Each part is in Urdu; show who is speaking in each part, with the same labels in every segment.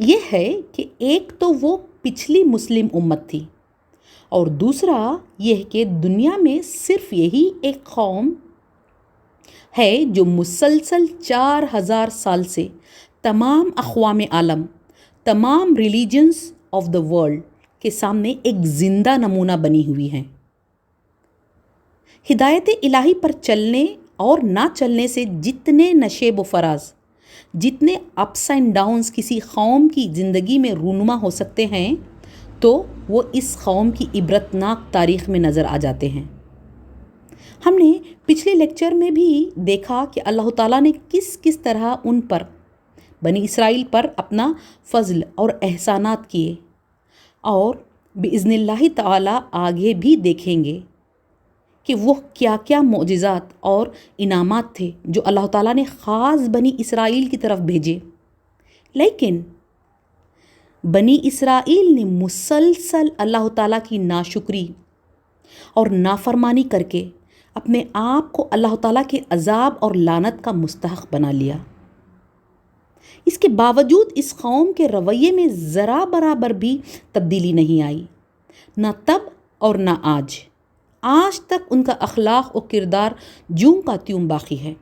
Speaker 1: یہ ہے کہ ایک تو وہ پچھلی مسلم امت تھی اور دوسرا یہ کہ دنیا میں صرف یہی ایک قوم ہے جو مسلسل 4000 سال سے تمام اقوام عالم، تمام ریلیجنز آف دا ورلڈ کے سامنے ایک زندہ نمونہ بنی ہوئی ہیں۔ ہدایت الہی پر چلنے اور نہ چلنے سے جتنے نشیب و فراز، جتنے اپس اینڈ ڈاؤنز کسی قوم کی زندگی میں رونما ہو سکتے ہیں، تو وہ اس قوم کی عبرتناک تاریخ میں نظر آ جاتے ہیں۔ ہم نے پچھلے لیکچر میں بھی دیکھا کہ اللہ تعالیٰ نے کس طرح ان پر، بنی اسرائیل پر اپنا فضل اور احسانات کیے، اور بإذن اللہ تعالیٰ آگے بھی دیکھیں گے کہ وہ کیا کیا معجزات اور انعامات تھے جو اللہ تعالیٰ نے خاص بنی اسرائیل کی طرف بھیجے۔ لیکن بنی اسرائیل نے مسلسل اللہ تعالیٰ کی ناشکری اور نافرمانی کر کے اپنے آپ کو اللہ تعالیٰ کے عذاب اور لعنت کا مستحق بنا لیا۔ اس کے باوجود اس قوم کے رویے میں ذرا برابر بھی تبدیلی نہیں آئی، نہ تب اور نہ آج تک ان کا اخلاق و کردار جوں کا تیوں باقی ہے۔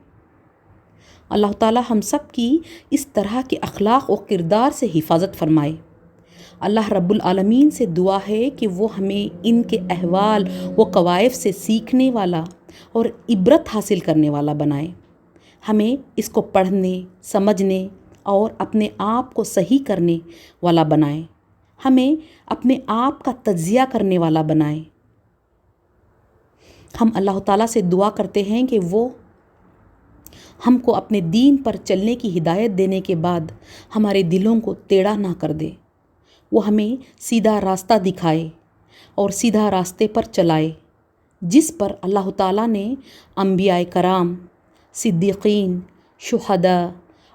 Speaker 1: اللہ تعالیٰ ہم سب کی اس طرح کے اخلاق و کردار سے حفاظت فرمائے۔ اللہ رب العالمین سے دعا ہے کہ وہ ہمیں ان کے احوال و قوائف سے سیکھنے والا اور عبرت حاصل کرنے والا بنائے، ہمیں اس کو پڑھنے، سمجھنے اور اپنے آپ کو صحیح کرنے والا بنائے، ہمیں اپنے آپ کا تجزیہ کرنے والا بنائے۔ ہم اللہ تعالیٰ سے دعا کرتے ہیں کہ وہ ہم کو اپنے دین پر چلنے کی ہدایت دینے کے بعد ہمارے دلوں کو ٹیڑھا نہ کر دے، وہ ہمیں سیدھا راستہ دکھائے اور سیدھا راستے پر چلائے جس پر اللہ تعالیٰ نے انبیاء کرام، صدیقین، شہداء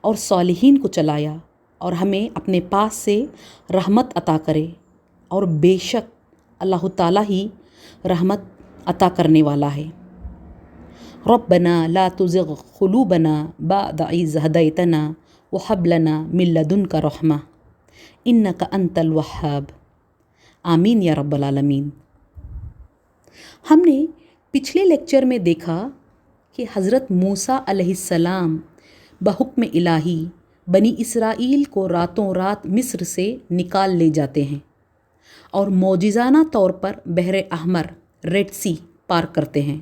Speaker 1: اور صالحین کو چلایا، اور ہمیں اپنے پاس سے رحمت عطا کرے، اور بے شک اللہ تعالیٰ ہی رحمت عطا کرنے والا ہے۔ ربنا لا تزغ قلوبنا بعد اذ ہدیتنا وہب لنا من لدنک رحمہ انک انت الوہاب، آمین یا رب العالمین۔ ہم نے پچھلے لیکچر میں دیکھا کہ حضرت موسیٰ علیہ السلام بحکم الہی بنی اسرائیل کو راتوں رات مصر سے نکال لے جاتے ہیں اور معجزانہ طور پر بحر احمر، ریڈ سی پار کرتے ہیں۔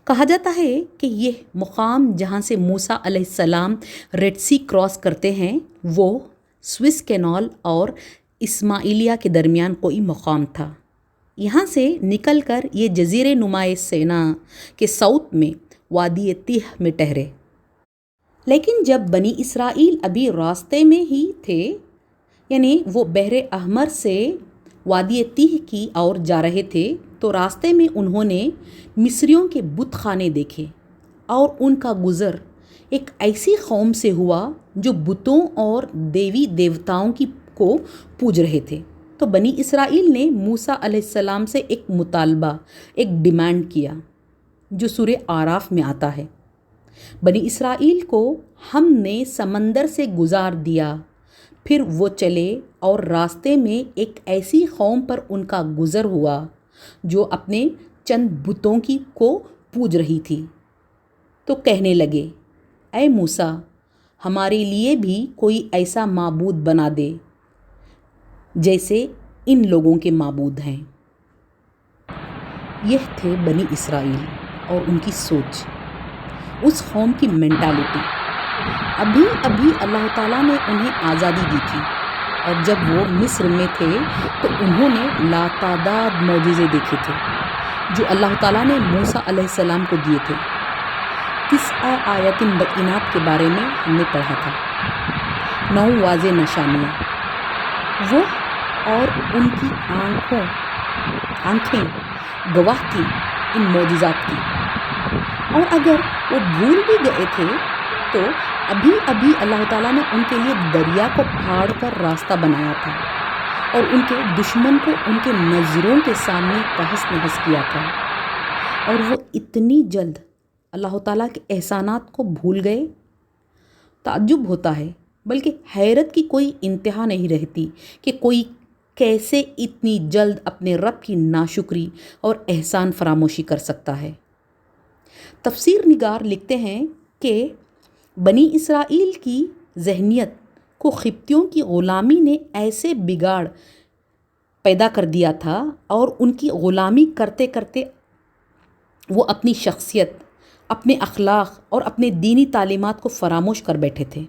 Speaker 1: کہا جاتا ہے کہ یہ مقام جہاں سے موسیٰ علیہ السلام ریڈ سی کراس کرتے ہیں وہ سوئس کینال اور اسماعیلیہ کے درمیان کوئی مقام تھا۔ یہاں سے نکل کر یہ جزیرے نمائے سینا کے ساؤتھ میں وادی تیہ میں ٹھہرے۔ لیکن جب بنی اسرائیل ابھی راستے میں ہی تھے، یعنی وہ بحر احمر سے وادی تیہ کی اور جا رہے تھے، تو راستے میں انہوں نے مصریوں کے بت خانے دیکھے، اور ان کا گزر ایک ایسی قوم سے ہوا جو بتوں اور دیوی دیوتاؤں کو پوج رہے تھے۔ تو بنی اسرائیل نے موسیٰ علیہ السلام سے ایک مطالبہ، ایک ڈیمانڈ کیا جو سورہ اعراف میں آتا ہے، بنی اسرائیل کو ہم نے سمندر سے گزار دیا، پھر وہ چلے اور راستے میں ایک ایسی قوم پر ان کا گزر ہوا جو اپنے چند بتوں کو پوج رہی تھی، تو کہنے لگے، اے موسیٰ، ہمارے لیے بھی کوئی ایسا معبود بنا دے جیسے ان لوگوں کے معبود ہیں۔ یہ تھے بنی اسرائیل اور ان کی سوچ، اس قوم کی مینٹالٹی۔ ابھی اللہ تعالیٰ نے انہیں آزادی دی تھی، اور جب وہ مصر میں تھے تو انہوں نے لاتعداد معجزے دیکھے تھے جو اللہ تعالیٰ نے موسیٰ علیہ السلام کو دیے تھے۔ 9 آیات بینات کے بارے میں ہم نے پڑھا تھا، 9 واضح نشانیاں۔ وہ اور ان کی آنکھیں گواہ تھیں ان معجزات کی، اور اگر وہ بھول بھی گئے تھے تو ابھی اللہ تعالیٰ نے ان کے لیے دریا کو پھاڑ کر راستہ بنایا تھا، اور ان کے دشمن کو ان کے نظروں کے سامنے تہس نہس کیا تھا، اور وہ اتنی جلد اللہ تعالیٰ کے احسانات کو بھول گئے۔ تعجب ہوتا ہے، بلکہ حیرت کی کوئی انتہا نہیں رہتی کہ کوئی کیسے اتنی جلد اپنے رب کی ناشکری اور احسان فراموشی کر سکتا ہے۔ تفسیر نگار لکھتے ہیں کہ بنی اسرائیل کی ذہنیت کو قبطیوں کی غلامی نے ایسے بگاڑ پیدا کر دیا تھا اور ان کی غلامی کرتے کرتے وہ اپنی شخصیت، اپنے اخلاق اور اپنے دینی تعلیمات کو فراموش کر بیٹھے تھے۔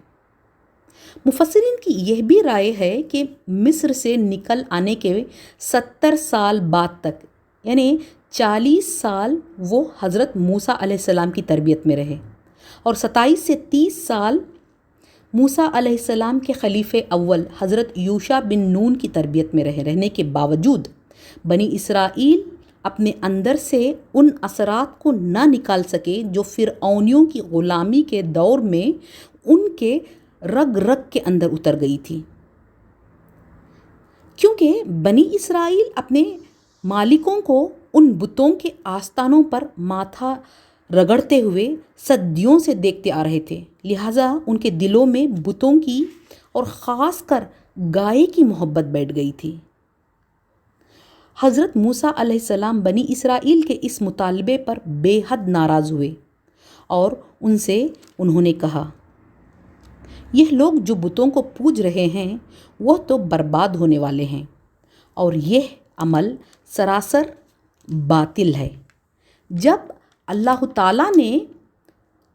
Speaker 1: مفسرین کی یہ بھی رائے ہے کہ مصر سے نکل آنے کے 70 سال بعد تک، یعنی 40 سال وہ حضرت موسیٰ علیہ السلام کی تربیت میں رہے اور 27 سے 30 سال موسیٰ علیہ السلام کے خلیفہ اول حضرت یوشع بن نون کی تربیت میں رہنے کے باوجود بنی اسرائیل اپنے اندر سے ان اثرات کو نہ نکال سکے جو فرعونیوں کی غلامی کے دور میں ان کے رگ رگ کے اندر اتر گئی تھی، کیونکہ بنی اسرائیل اپنے مالکوں کو ان بتوں کے آستانوں پر ماتھا رگڑتے ہوئے صدیوں سے دیکھتے آ رہے تھے، لہٰذا ان کے دلوں میں بتوں کی اور خاص کر گائے کی محبت بیٹھ گئی تھی۔ حضرت موسیٰ علیہ السلام بنی اسرائیل کے اس مطالبے پر بے حد ناراض ہوئے اور ان سے انہوں نے کہا، یہ لوگ جو بتوں کو پوج رہے ہیں وہ تو برباد ہونے والے ہیں اور یہ عمل سراسر باطل ہے۔ جب اللہ تعالیٰ نے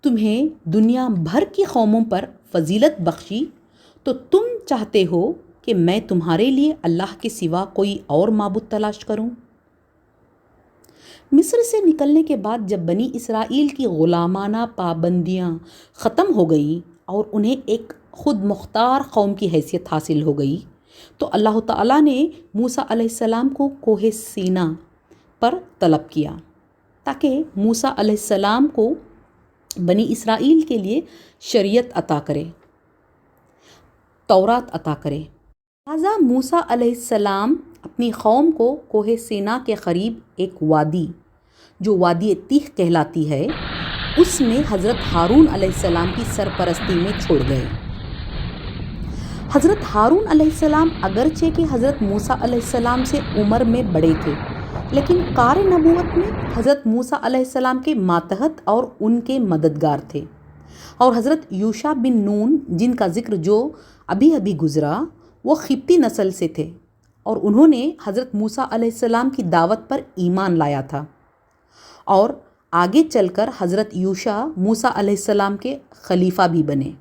Speaker 1: تمہیں دنیا بھر کی قوموں پر فضیلت بخشی تو تم چاہتے ہو کہ میں تمہارے لیے اللہ کے سوا کوئی اور معبود تلاش کروں؟ مصر سے نکلنے کے بعد جب بنی اسرائیل کی غلامانہ پابندیاں ختم ہو گئیں اور انہیں ایک خود مختار قوم کی حیثیت حاصل ہو گئی تو اللہ تعالیٰ نے موسیٰ علیہ السلام کو کوہ سینا پر طلب کیا تاکہ موسیٰ علیہ السلام کو بنی اسرائیل کے لیے شریعت عطا کرے، تورات عطا کرے۔ لہٰذا موسیٰ علیہ السلام اپنی قوم کو کوہ سینا کے قریب ایک وادی جو وادی تیہ کہلاتی ہے اس میں حضرت ہارون علیہ السلام کی سرپرستی میں چھوڑ گئے۔ حضرت ہارون علیہ السلام اگرچہ کہ حضرت موسیٰ علیہ السلام سے عمر میں بڑے تھے لیکن کار نبوت میں حضرت موسیٰ علیہ السلام کے ماتحت اور ان کے مددگار تھے، اور حضرت یوشع بن نون جن کا ذکر جو ابھی ابھی گزرا وہ قبطی نسل سے تھے اور انہوں نے حضرت موسیٰ علیہ السلام کی دعوت پر ایمان لایا تھا اور آگے چل کر حضرت یوشع موسیٰ علیہ السلام کے خلیفہ بھی بنے۔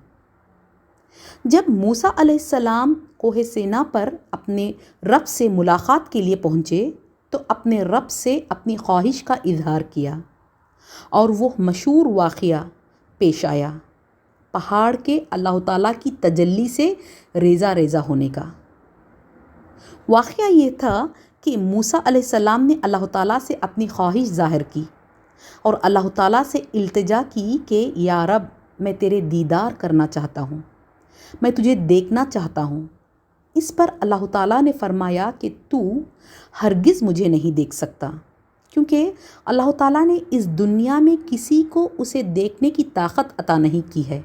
Speaker 1: جب موسیٰ علیہ السلام کوہ سینا پر اپنے رب سے ملاقات کے لیے پہنچے تو اپنے رب سے اپنی خواہش کا اظہار کیا اور وہ مشہور واقعہ پیش آیا، پہاڑ کے اللہ تعالیٰ کی تجلی سے ریزہ ریزہ ہونے کا۔ واقعہ یہ تھا کہ موسیٰ علیہ السلام نے اللہ تعالیٰ سے اپنی خواہش ظاہر کی اور اللہ تعالیٰ سے التجا کی کہ یا رب میں تیرے دیدار کرنا چاہتا ہوں، میں تجھے دیکھنا چاہتا ہوں۔ اس پر اللہ تعالیٰ نے فرمایا کہ تو ہرگز مجھے نہیں دیکھ سکتا، کیونکہ اللہ تعالیٰ نے اس دنیا میں کسی کو اسے دیکھنے کی طاقت عطا نہیں کی ہے۔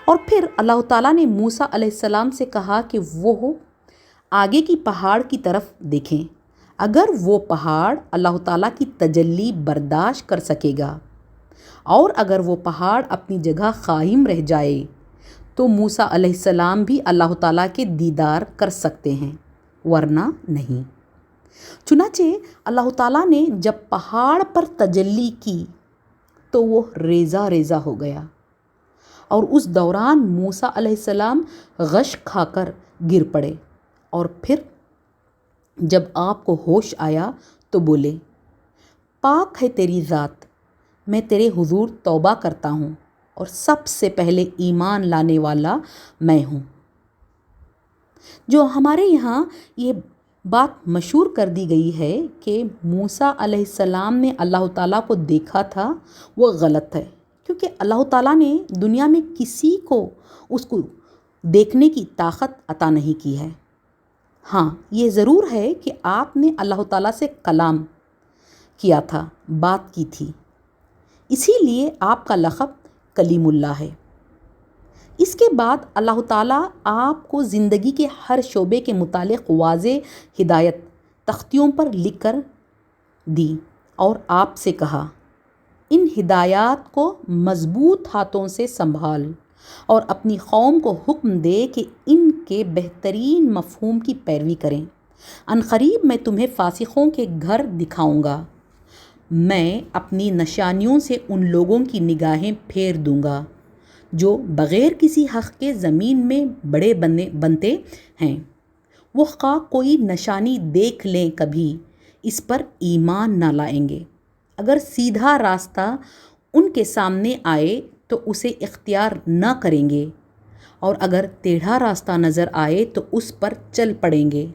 Speaker 1: اور پھر اللہ تعالیٰ نے موسیٰ علیہ السلام سے کہا کہ وہ آگے کی پہاڑ کی طرف دیکھیں، اگر وہ پہاڑ اللہ تعالیٰ کی تجلی برداشت کر سکے گا اور اگر وہ پہاڑ اپنی جگہ قائم رہ جائے تو موسیٰ علیہ السلام بھی اللہ تعالیٰ کے دیدار کر سکتے ہیں، ورنہ نہیں۔ چنانچہ اللہ تعالیٰ نے جب پہاڑ پر تجلی کی تو وہ ریزہ ریزہ ہو گیا اور اس دوران موسیٰ علیہ السلام غش کھا کر گر پڑے، اور پھر جب آپ کو ہوش آیا تو بولے، پاک ہے تیری ذات، میں تیرے حضور توبہ کرتا ہوں اور سب سے پہلے ایمان لانے والا میں ہوں۔ جو ہمارے یہاں یہ بات مشہور کر دی گئی ہے کہ موسیٰ علیہ السلام نے اللہ تعالیٰ کو دیکھا تھا، وہ غلط ہے، کیونکہ اللہ تعالیٰ نے دنیا میں کسی کو اس کو دیکھنے کی طاقت عطا نہیں کی ہے۔ ہاں یہ ضرور ہے کہ آپ نے اللہ تعالیٰ سے کلام کیا تھا، بات کی تھی، اسی لیے آپ کا لقب کلیم اللہ ہے۔ اس کے بعد اللہ تعالیٰ آپ کو زندگی کے ہر شعبے کے متعلق واضح ہدایت تختیوں پر لکھ کر دی اور آپ سے کہا، ان ہدایات کو مضبوط ہاتھوں سے سنبھال اور اپنی قوم کو حکم دے کہ ان کے بہترین مفہوم کی پیروی کریں۔ عنقریب میں تمہیں فاسقوں کے گھر دکھاؤں گا۔ میں اپنی نشانیوں سے ان لوگوں کی نگاہیں پھیر دوں گا جو بغیر کسی حق کے زمین میں بڑے بنتے ہیں۔ وہ خواہ کوئی نشانی دیکھ لیں کبھی اس پر ایمان نہ لائیں گے۔ اگر سیدھا راستہ ان کے سامنے آئے تو اسے اختیار نہ کریں گے، اور اگر ٹیڑھا راستہ نظر آئے تو اس پر چل پڑیں گے،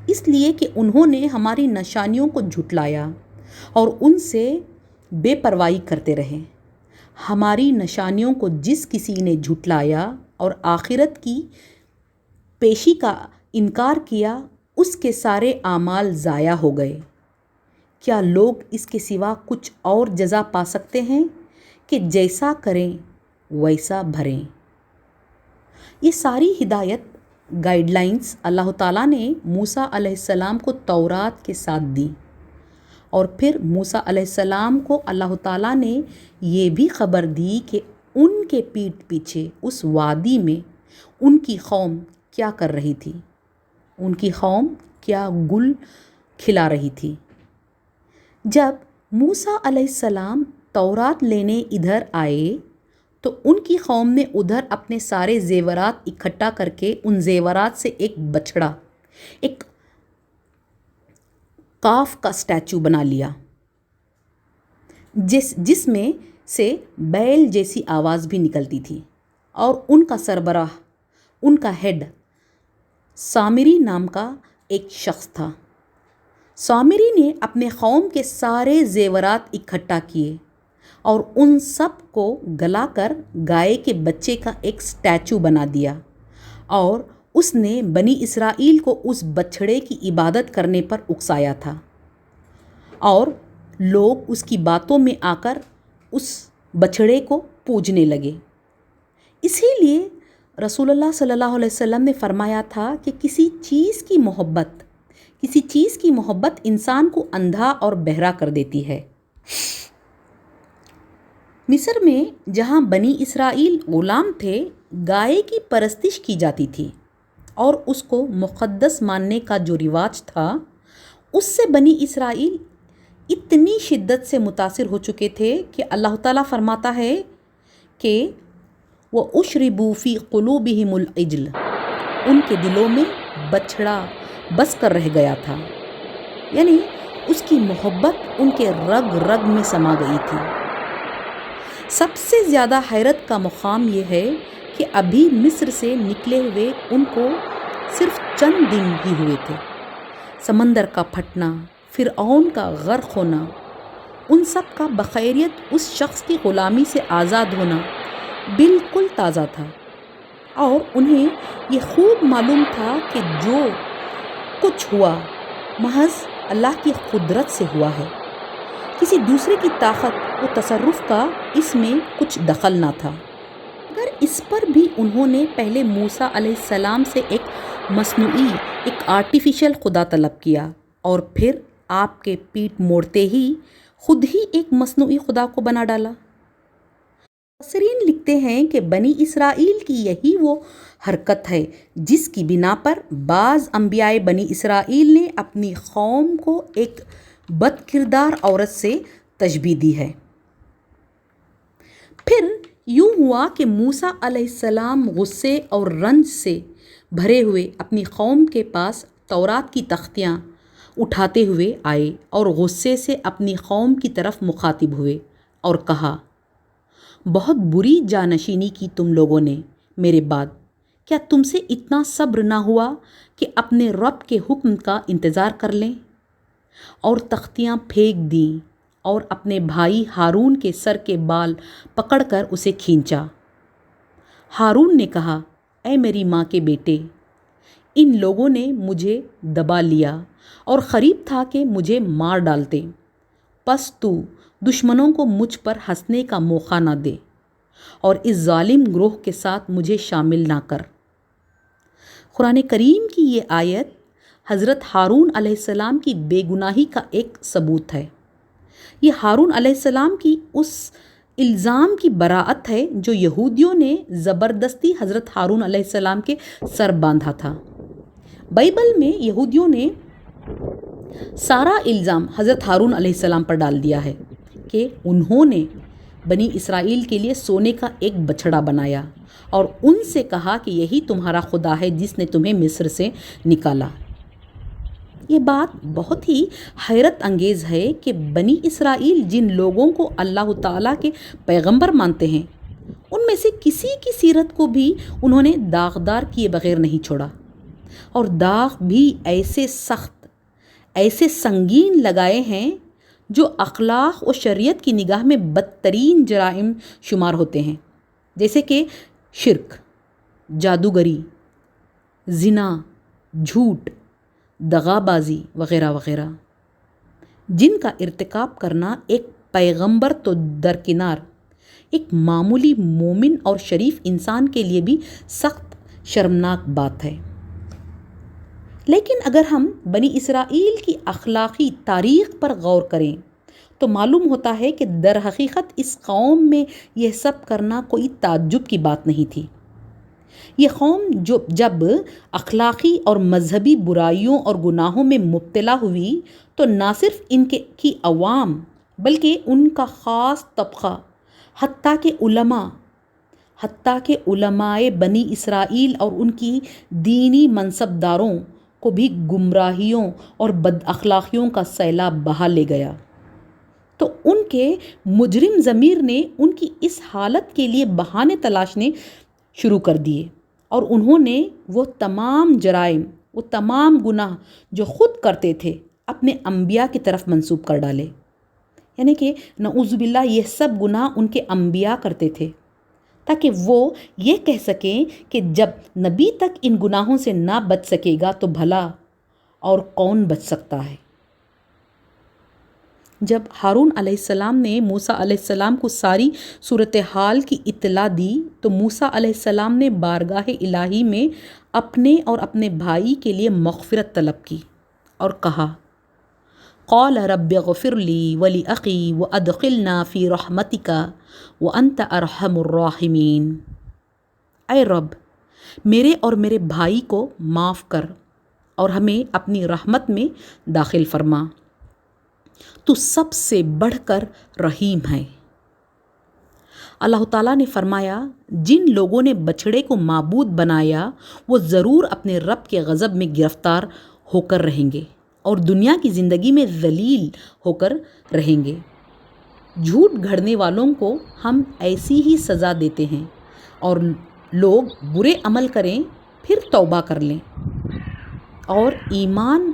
Speaker 1: اس لیے کہ انہوں نے ہماری نشانیوں کو جھٹلایا اور ان سے بے پرواہی کرتے رہے۔ ہماری نشانیوں کو جس کسی نے جھٹلایا اور آخرت کی پیشی کا انکار کیا، اس کے سارے اعمال ضائع ہو گئے۔ کیا لوگ اس کے سوا کچھ اور جزا پا سکتے ہیں کہ جیسا کریں ویسا بھریں؟ یہ ساری ہدایت گائیڈ لائنز اللہ تعالیٰ نے موسیٰ علیہ السلام کو تورات کے ساتھ دی، اور پھر موسیٰ علیہ السلام کو اللہ تعالیٰ نے یہ بھی خبر دی کہ ان کے پیٹھ پیچھے اس وادی میں ان کی قوم کیا کر رہی تھی، ان کی قوم کیا گل کھلا رہی تھی۔ جب موسیٰ علیہ السلام تورات لینے ادھر آئے تو ان کی قوم نے ادھر اپنے سارے زیورات اکٹھا کر کے ان زیورات سے ایک بچھڑا، ایک کاف کا اسٹیچو بنا لیا، جس میں سے بیل جیسی آواز بھی نکلتی تھی، اور ان کا سربراہ، ان کا ہیڈ سامری نام کا ایک شخص تھا۔ سامری نے اپنے قوم کے سارے زیورات اکٹھا کیے اور ان سب کو گلا کر گائے کے بچے کا ایک اسٹیچو بنا دیا، اور اس نے بنی اسرائیل کو اس بچھڑے کی عبادت کرنے پر اکسایا تھا، اور لوگ اس کی باتوں میں آ کر اس بچھڑے کو پوجنے لگے۔ اسی لیے رسول اللہ صلی اللہ علیہ وسلم نے فرمایا تھا کہ کسی چیز کی محبت انسان کو اندھا اور بہرا کر دیتی ہے۔ مصر میں جہاں بنی اسرائیل غلام تھے، گائے کی پرستش کی جاتی تھی، اور اس کو مقدس ماننے کا جو رواج تھا، اس سے بنی اسرائیل اتنی شدت سے متاثر ہو چکے تھے کہ اللہ تعالیٰ فرماتا ہے کہ وَأُشْرِبُوا فِي قُلُوبِهِمُ الْعِجْلَ، ان کے دلوں میں بچھڑا بس کر رہ گیا تھا، یعنی اس کی محبت ان کے رگ رگ میں سما گئی تھی۔ سب سے زیادہ حیرت کا مقام یہ ہے کہ ابھی مصر سے نکلے ہوئے ان کو صرف چند دن ہی ہوئے تھے۔ سمندر کا پھٹنا، فرعون کا غرق ہونا، ان سب کا بخیریت اس شخص کی غلامی سے آزاد ہونا بالکل تازہ تھا، اور انہیں یہ خوب معلوم تھا کہ جو کچھ ہوا محض اللہ کی قدرت سے ہوا ہے، کسی دوسرے کی طاقت و تصرف کا اس میں کچھ دخل نہ تھا۔ مگر اس پر بھی انہوں نے پہلے موسیٰ علیہ السلام سے ایک مصنوعی، ایک آرٹیفیشل خدا طلب کیا، اور پھر آپ کے پیٹھ موڑتے ہی خود ہی ایک مصنوعی خدا کو بنا ڈالا۔ مفسرین لکھتے ہیں کہ بنی اسرائیل کی یہی وہ حرکت ہے جس کی بنا پر بعض انبیاء بنی اسرائیل نے اپنی قوم کو ایک بد کردار عورت سے تشبیہ دی ہے۔ پھر یوں ہوا کہ موسیٰ علیہ السلام غصے اور رنج سے بھرے ہوئے اپنی قوم کے پاس تورات کی تختیاں اٹھاتے ہوئے آئے، اور غصے سے اپنی قوم کی طرف مخاطب ہوئے اور کہا، بہت بری جانشینی کی تم لوگوں نے میرے بعد، کیا تم سے اتنا صبر نہ ہوا کہ اپنے رب کے حکم کا انتظار کر لیں؟ اور تختیاں پھینک دیں اور اپنے بھائی ہارون کے سر کے بال پکڑ کر اسے کھینچا۔ ہارون نے کہا، اے میری ماں کے بیٹے، ان لوگوں نے مجھے دبا لیا اور قریب تھا کہ مجھے مار ڈالتے، پس تو دشمنوں کو مجھ پر ہنسنے کا موقع نہ دے۔ اور اس ظالم گروہ کے ساتھ مجھے شامل نہ کر۔ قرآن کریم کی یہ آیت حضرت ہارون علیہ السلام کی بے گناہی کا ایک ثبوت ہے۔ یہ ہارون علیہ السلام کی اس الزام کی براعت ہے جو یہودیوں نے زبردستی حضرت ہارون علیہ السلام کے سر باندھا تھا۔ بائبل میں یہودیوں نے سارا الزام حضرت ہارون علیہ السلام پر ڈال دیا ہے کہ انہوں نے بنی اسرائیل کے لیے سونے کا ایک بچھڑا بنایا اور ان سے کہا کہ یہی تمہارا خدا ہے جس نے تمہیں مصر سے نکالا۔ یہ بات بہت ہی حیرت انگیز ہے کہ بنی اسرائیل جن لوگوں کو اللہ تعالیٰ کے پیغمبر مانتے ہیں ان میں سے کسی کی سیرت کو بھی انہوں نے داغدار کیے بغیر نہیں چھوڑا، اور داغ بھی ایسے سخت، ایسے سنگین لگائے ہیں جو اخلاق و شریعت کی نگاہ میں بدترین جرائم شمار ہوتے ہیں، جیسے کہ شرک، جادوگری، زنا، جھوٹ، دغا بازی وغیرہ وغیرہ، جن کا ارتکاب کرنا ایک پیغمبر تو درکنار، ایک معمولی مومن اور شریف انسان کے لیے بھی سخت شرمناک بات ہے۔ لیکن اگر ہم بنی اسرائیل کی اخلاقی تاریخ پر غور کریں تو معلوم ہوتا ہے کہ در حقیقت اس قوم میں یہ سب کرنا کوئی تعجب کی بات نہیں تھی۔ یہ قوم جب اخلاقی اور مذہبی برائیوں اور گناہوں میں مبتلا ہوئی تو نہ صرف کی عوام بلکہ ان کا خاص طبقہ، حتیٰ کہ علماء بنی اسرائیل اور ان کی دینی منصبداروں کو بھی گمراہیوں اور بد اخلاقیوں کا سیلاب بہا لے گیا، تو ان کے مجرم ضمیر نے ان کی اس حالت کے لیے بہانے تلاشنے شروع کر دیے، اور انہوں نے وہ تمام جرائم، وہ تمام گناہ جو خود کرتے تھے اپنے انبیاء کی طرف منسوب کر ڈالے، یعنی کہ نعوذ باللہ یہ سب گناہ ان کے انبیاء کرتے تھے، تاکہ وہ یہ کہہ سکیں کہ جب نبی تک ان گناہوں سے نہ بچ سکے گا تو بھلا اور کون بچ سکتا ہے۔ جب ہارون علیہ السلام نے موسیٰ علیہ السلام کو ساری صورتحال کی اطلاع دی تو موسیٰ علیہ السلام نے بارگاہ الہی میں اپنے اور اپنے بھائی کے لیے مغفرت طلب کی اور کہا، قال رب اغفر لی ولاخی وادخلنا فی رحمتک وانت ارحم الراحمین۔ اے رب، میرے اور میرے بھائی کو معاف کر اور ہمیں اپنی رحمت میں داخل فرما، تو سب سے بڑھ کر رحیم ہے۔ اللہ تعالیٰ نے فرمایا، جن لوگوں نے بچھڑے کو معبود بنایا وہ ضرور اپنے رب کے غضب میں گرفتار ہو کر رہیں گے اور دنیا کی زندگی میں ذلیل ہو کر رہیں گے۔ جھوٹ گھڑنے والوں کو ہم ایسی ہی سزا دیتے ہیں، اور لوگ برے عمل کریں پھر توبہ کر لیں اور ایمان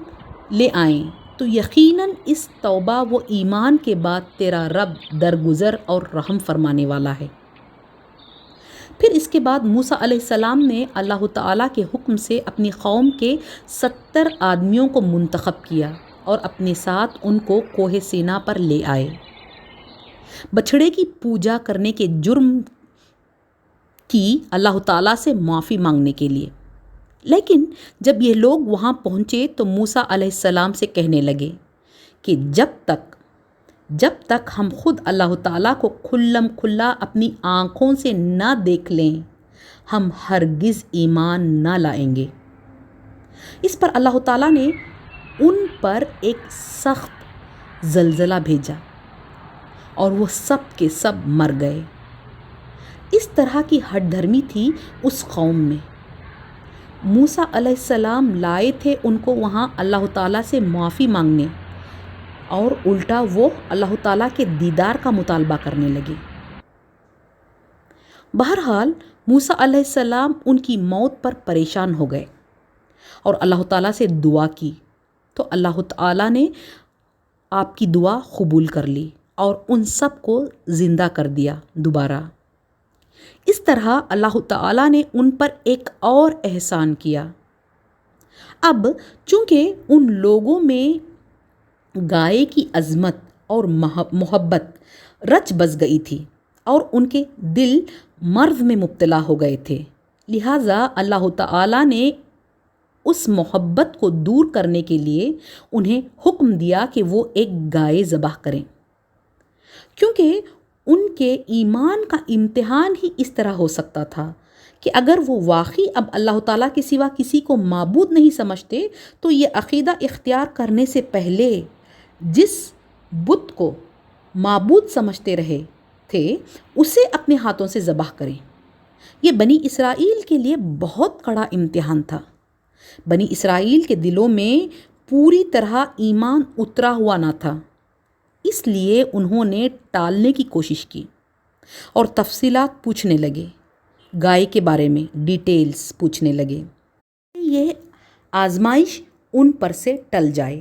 Speaker 1: لے آئیں تو یقیناً اس توبہ و ایمان کے بعد تیرا رب درگزر اور رحم فرمانے والا ہے۔ پھر اس کے بعد موسیٰ علیہ السلام نے اللہ تعالیٰ کے حکم سے اپنی قوم کے 70 آدمیوں کو منتخب کیا اور اپنے ساتھ ان کو کوہ سینا پر لے آئے، بچھڑے کی پوجا کرنے کے جرم کی اللہ تعالیٰ سے معافی مانگنے کے لیے۔ لیکن جب یہ لوگ وہاں پہنچے تو موسیٰ علیہ السلام سے کہنے لگے کہ جب تک ہم خود اللہ تعالیٰ کو کھلم کھلا اپنی آنکھوں سے نہ دیکھ لیں ہم ہرگز ایمان نہ لائیں گے۔ اس پر اللہ تعالیٰ نے ان پر ایک سخت زلزلہ بھیجا اور وہ سب کے سب مر گئے۔ اس طرح کی ہٹ دھرمی تھی اس قوم میں۔ موسیٰ علیہ السلام لائے تھے ان کو وہاں اللہ تعالیٰ سے معافی مانگنے، اور الٹا وہ اللہ تعالیٰ کے دیدار کا مطالبہ کرنے لگے۔ بہرحال موسیٰ علیہ السلام ان کی موت پر پریشان ہو گئے اور اللہ تعالیٰ سے دعا کی، تو اللہ تعالیٰ نے آپ کی دعا قبول کر لی اور ان سب کو زندہ کر دیا دوبارہ۔ اس طرح اللہ تعالیٰ نے ان پر ایک اور احسان کیا۔ اب چونکہ ان لوگوں میں گائے کی عظمت اور محبت رچ بس گئی تھی اور ان کے دل مرض میں مبتلا ہو گئے تھے، لہٰذا اللہ تعالیٰ نے اس محبت کو دور کرنے کے لیے انہیں حکم دیا کہ وہ ایک گائے ذبح کریں، کیونکہ ان کے ایمان کا امتحان ہی اس طرح ہو سکتا تھا کہ اگر وہ واقعی اب اللہ تعالیٰ کے سوا کسی کو معبود نہیں سمجھتے تو یہ عقیدہ اختیار کرنے سے پہلے جس بت کو معبود سمجھتے رہے تھے اسے اپنے ہاتھوں سے ذبح کریں۔ یہ بنی اسرائیل کے لیے بہت کڑا امتحان تھا۔ بنی اسرائیل کے دلوں میں پوری طرح ایمان اترا ہوا نہ تھا، اس لیے انہوں نے ٹالنے کی کوشش کی اور تفصیلات پوچھنے لگے، گائے کے بارے میں ڈیٹیلز پوچھنے لگے، یہ آزمائش ان پر سے ٹل جائے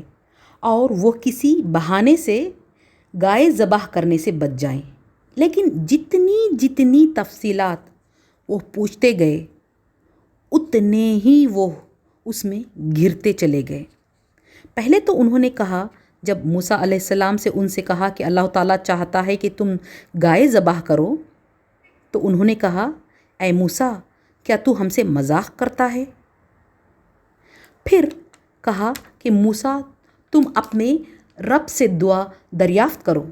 Speaker 1: اور وہ کسی بہانے سے گائے ذبح کرنے سے بچ جائیں۔ لیکن جتنی تفصیلات وہ پوچھتے گئے اتنے ہی وہ اس میں گھرتے چلے گئے۔ پہلے تو انہوں نے کہا، جب موسیٰ علیہ السلام سے ان سے کہا کہ اللہ تعالیٰ چاہتا ہے کہ تم گائے ذبح کرو، تو انہوں نے کہا، اے موسیٰ کیا تو ہم سے مذاق کرتا ہے؟ پھر کہا کہ موسیٰ تم اپنے رب سے دعا دریافت کرو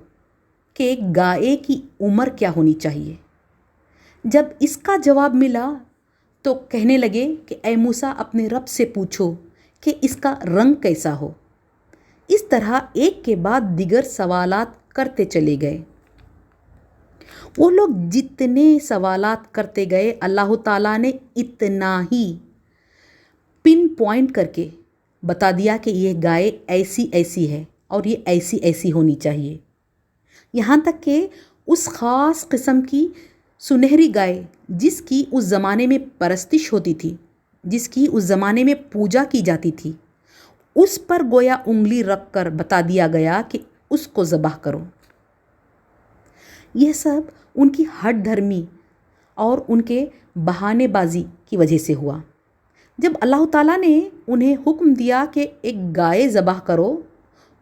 Speaker 1: کہ گائے کی عمر کیا ہونی چاہیے۔ جب اس کا جواب ملا تو کہنے لگے کہ اے موسیٰ اپنے رب سے پوچھو کہ اس کا رنگ کیسا ہو۔ اس طرح ایک کے بعد دیگر سوالات کرتے چلے گئے۔ وہ لوگ جتنے سوالات کرتے گئے اللہ تعالیٰ نے اتنا ہی پن پوائنٹ کر کے بتا دیا کہ یہ گائے ایسی ہے اور یہ ایسی ہونی چاہیے، یہاں تک کہ اس خاص قسم کی سنہری گائے جس کی اس زمانے میں پرستش ہوتی تھی، جس کی اس زمانے میں پوجا کی جاتی تھی، اس پر گویا انگلی رکھ کر بتا دیا گیا کہ اس کو ذبح کرو۔ یہ سب ان کی ہٹ دھرمی اور ان کے بہانے بازی کی وجہ سے ہوا۔ جب اللہ تعالیٰ نے انہیں حکم دیا کہ ایک گائے ذبح کرو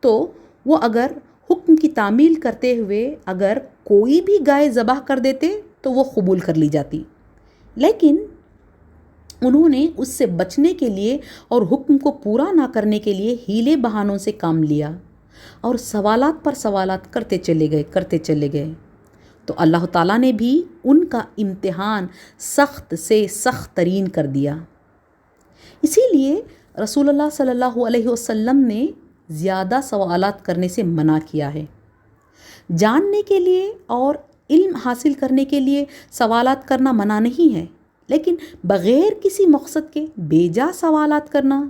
Speaker 1: تو وہ اگر حکم کی تعمیل کرتے ہوئے اگر کوئی بھی گائے ذبح کر دیتے تو وہ قبول کر لی جاتی، لیکن انہوں نے اس سے بچنے کے لیے اور حکم کو پورا نہ کرنے کے لیے ہیلے بہانوں سے کام لیا اور سوالات پر سوالات کرتے چلے گئے تو اللہ تعالیٰ نے بھی ان کا امتحان سخت سے سخت ترین کر دیا۔ اسی لیے رسول اللہ صلی اللہ علیہ وسلم نے زیادہ سوالات کرنے سے منع کیا ہے۔ جاننے کے لیے اور علم حاصل کرنے کے لیے سوالات کرنا منع نہیں ہے، لیکن بغیر کسی مقصد کے بے جا سوالات کرنا،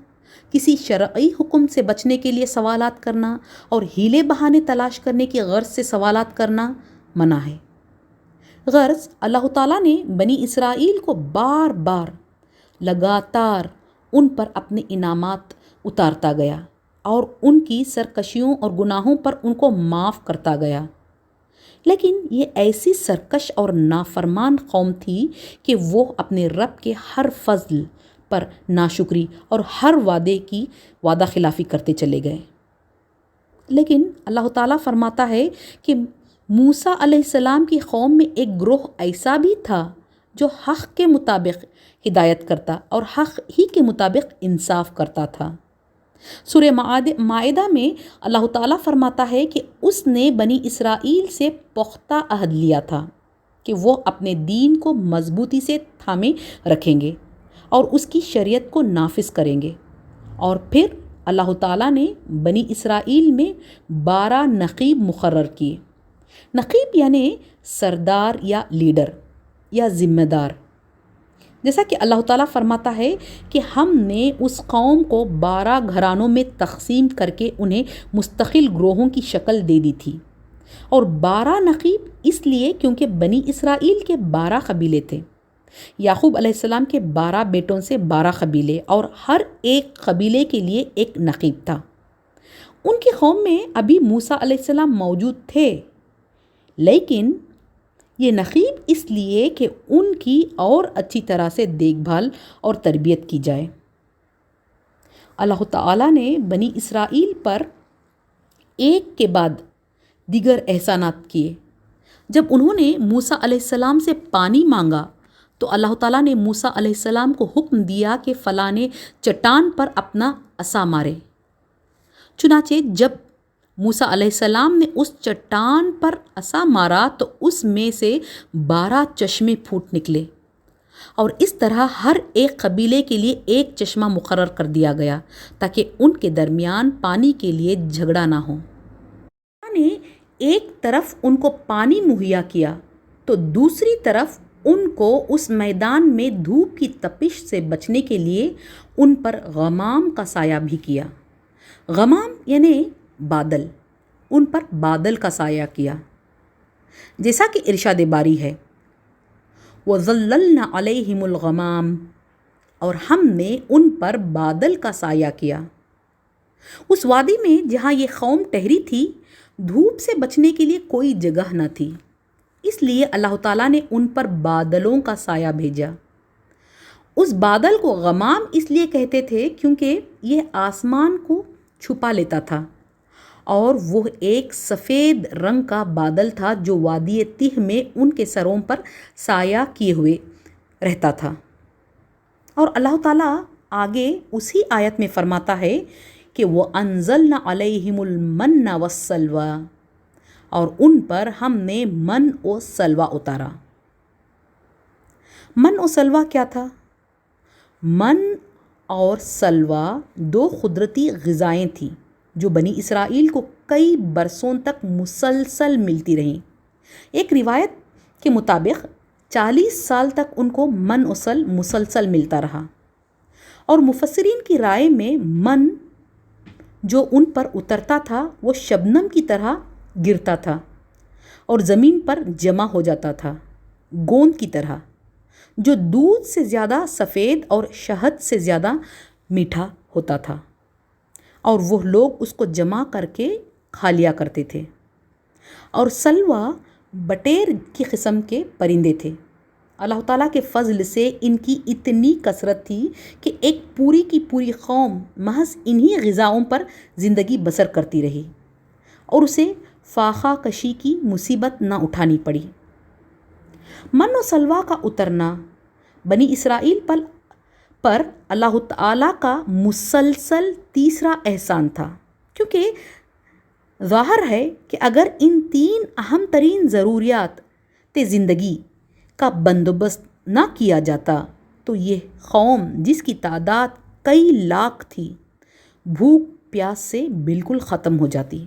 Speaker 1: کسی شرعی حکم سے بچنے کے لیے سوالات کرنا اور ہیلے بہانے تلاش کرنے کی غرض سے سوالات کرنا منع ہے۔ غرض اللہ تعالیٰ نے بنی اسرائیل کو بار بار لگاتار ان پر اپنے انعامات اتارتا گیا اور ان کی سرکشیوں اور گناہوں پر ان کو معاف کرتا گیا، لیکن یہ ایسی سرکش اور نافرمان قوم تھی کہ وہ اپنے رب کے ہر فضل پر ناشکری اور ہر وعدے کی وعدہ خلافی کرتے چلے گئے۔ لیکن اللہ تعالیٰ فرماتا ہے کہ موسیٰ علیہ السلام کی قوم میں ایک گروہ ایسا بھی تھا جو حق کے مطابق ہدایت کرتا اور حق ہی کے مطابق انصاف کرتا تھا۔ سورہ مائدہ میں اللہ تعالیٰ فرماتا ہے کہ اس نے بنی اسرائیل سے پختہ عہد لیا تھا کہ وہ اپنے دین کو مضبوطی سے تھامے رکھیں گے اور اس کی شریعت کو نافذ کریں گے۔ اور پھر اللہ تعالیٰ نے بنی اسرائیل میں 12 نقیب مقرر کیے۔ نقیب یعنی سردار یا لیڈر یا ذمہ دار، جیسا کہ اللہ تعالیٰ فرماتا ہے کہ ہم نے اس قوم کو 12 گھرانوں میں تقسیم کر کے انہیں مستقل گروہوں کی شکل دے دی تھی، اور 12 نقیب اس لیے کیونکہ بنی اسرائیل کے 12 قبیلے تھے۔ یعقوب علیہ السلام کے 12 بیٹوں سے 12 قبیلے اور ہر ایک قبیلے کے لیے ایک نقیب تھا۔ ان کی قوم میں ابھی موسیٰ علیہ السلام موجود تھے، لیکن یہ نقیب اس لیے کہ ان کی اور اچھی طرح سے دیکھ بھال اور تربیت کی جائے۔ اللہ تعالیٰ نے بنی اسرائیل پر ایک کے بعد دیگر احسانات کیے۔ جب انہوں نے موسیٰ علیہ السلام سے پانی مانگا تو اللہ تعالیٰ نے موسیٰ علیہ السلام کو حکم دیا کہ فلاں چٹان پر اپنا عصا مارے۔ چنانچہ جب موسیٰ علیہ السلام نے اس چٹان پر عصا مارا تو اس میں سے 12 چشمے پھوٹ نکلے، اور اس طرح ہر ایک قبیلے کے لیے ایک چشمہ مقرر کر دیا گیا تاکہ ان کے درمیان پانی کے لیے جھگڑا نہ ہو۔ اللہ نے ایک طرف ان کو پانی مہیا کیا تو دوسری طرف ان کو اس میدان میں دھوپ کی تپش سے بچنے کے لیے ان پر غمام کا سایہ بھی کیا۔ غمام یعنی بادل، ان پر بادل کا سایہ کیا، جیسا کہ ارشاد باری ہے وَظَلَّلْنَا عَلَيْهِمُ الْغَمَامَ، اور ہم نے ان پر بادل کا سایہ کیا۔ اس وادی میں جہاں یہ قوم ٹہری تھی دھوپ سے بچنے کے لیے کوئی جگہ نہ تھی، اس لیے اللہ تعالیٰ نے ان پر بادلوں کا سایہ بھیجا۔ اس بادل کو غمام اس لیے کہتے تھے کیونکہ یہ آسمان کو چھپا لیتا تھا، اور وہ ایک سفید رنگ کا بادل تھا جو وادی تیہ میں ان کے سروں پر سایہ کیے ہوئے رہتا تھا۔ اور اللہ تعالیٰ آگے اسی آیت میں فرماتا ہے کہ وَأَنزَلْنَا عَلَيْهِمُ الْمَنَّ وَالسَّلْوَىٰ، اور ان پر ہم نے من و سلوہ اتارا۔ من و سلوہ کیا تھا؟ من اور سلوہ 2 قدرتی غذائیں تھیں جو بنی اسرائیل کو کئی برسوں تک مسلسل ملتی رہیں۔ ایک روایت کے مطابق 40 سال تک ان کو من و سل مسلسل ملتا رہا، اور مفسرین کی رائے میں من جو ان پر اترتا تھا وہ شبنم کی طرح گرتا تھا اور زمین پر جمع ہو جاتا تھا، گوند کی طرح، جو دودھ سے زیادہ سفید اور شہد سے زیادہ میٹھا ہوتا تھا، اور وہ لوگ اس کو جمع کر کے کھا لیا کرتے تھے۔ اور سلوہ بٹیر کی قسم کے پرندے تھے۔ اللہ تعالیٰ کے فضل سے ان کی اتنی کثرت تھی کہ ایک پوری کی پوری قوم محض انہی غذاؤں پر زندگی بسر کرتی رہی، اور اسے فاقہ کشی کی مصیبت نہ اٹھانی پڑی۔ من و سلوہ کا اترنا بنی اسرائیل پر اللہ تعالیٰ کا مسلسل تیسرا احسان تھا، کیونکہ ظاہر ہے کہ اگر ان 3 اہم ترین ضروریات زندگی کا بندوبست نہ کیا جاتا تو یہ قوم جس کی تعداد کئی لاکھ تھی بھوک پیاس سے بالکل ختم ہو جاتی۔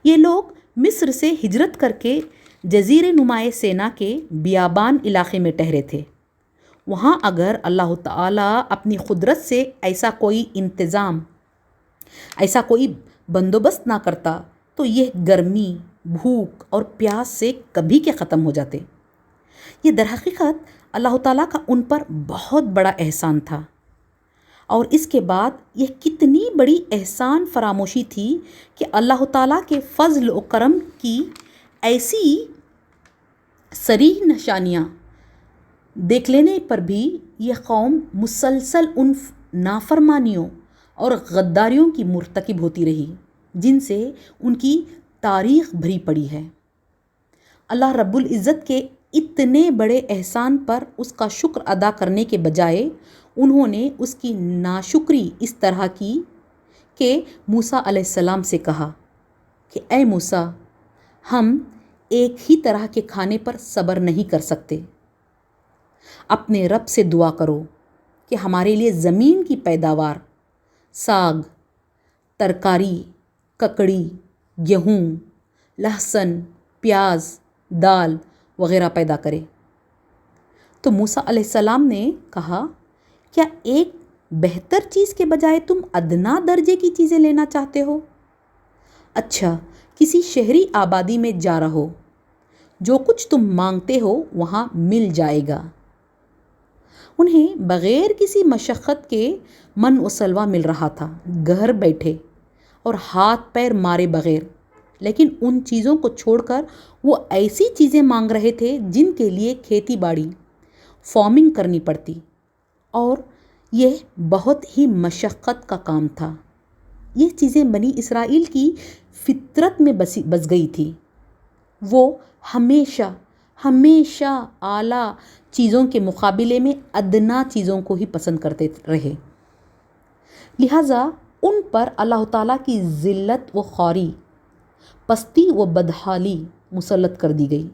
Speaker 1: یہ لوگ مصر سے ہجرت کر کے جزیرے نمائے سینا کے بیابان علاقے میں ٹھہرے تھے۔ وہاں اگر اللہ تعالیٰ اپنی قدرت سے ایسا کوئی انتظام، ایسا کوئی بندوبست نہ کرتا تو یہ گرمی، بھوک اور پیاس سے کبھی کے ختم ہو جاتے۔ یہ در حقیقت اللہ تعالیٰ کا ان پر بہت بڑا احسان تھا، اور اس کے بعد یہ کتنی بڑی احسان فراموشی تھی کہ اللہ تعالیٰ کے فضل و کرم کی ایسی صریح نشانیاں دیکھ لینے پر بھی یہ قوم مسلسل ان نافرمانیوں اور غداریوں کی مرتکب ہوتی رہی جن سے ان کی تاریخ بھری پڑی ہے۔ اللہ رب العزت کے اتنے بڑے احسان پر اس کا شکر ادا کرنے کے بجائے انہوں نے اس کی ناشکری اس طرح کی کہ موسیٰ علیہ السلام سے کہا کہ اے موسیٰ، ہم ایک ہی طرح کے کھانے پر صبر نہیں کر سکتے، اپنے رب سے دعا کرو کہ ہمارے لیے زمین کی پیداوار، ساگ، ترکاری، ککڑی، گیہوں، لہسن، پیاز، دال وغیرہ پیدا کرے۔ تو موسیٰ علیہ السلام نے کہا، کیا ایک بہتر چیز کے بجائے تم ادنا درجے کی چیزیں لینا چاہتے ہو؟ اچھا، کسی شہری آبادی میں جا رہو، جو کچھ تم مانگتے ہو وہاں مل جائے گا۔ انہیں بغیر کسی مشقت کے من و سلوہ مل رہا تھا، گھر بیٹھے اور ہاتھ پیر مارے بغیر، لیکن ان چیزوں کو چھوڑ کر وہ ایسی چیزیں مانگ رہے تھے جن کے لیے کھیتی باڑی، فارمنگ کرنی پڑتی، اور یہ بہت ہی مشقت کا کام تھا۔ یہ چیزیں بنی اسرائیل کی فطرت میں بس گئی تھی۔ وہ ہمیشہ ہمیشہ اعلیٰ چیزوں کے مقابلے میں ادنا چیزوں کو ہی پسند کرتے رہے، لہٰذا ان پر اللہ تعالیٰ کی ذلت و خواری، پستی و بدحالی مسلط کر دی گئی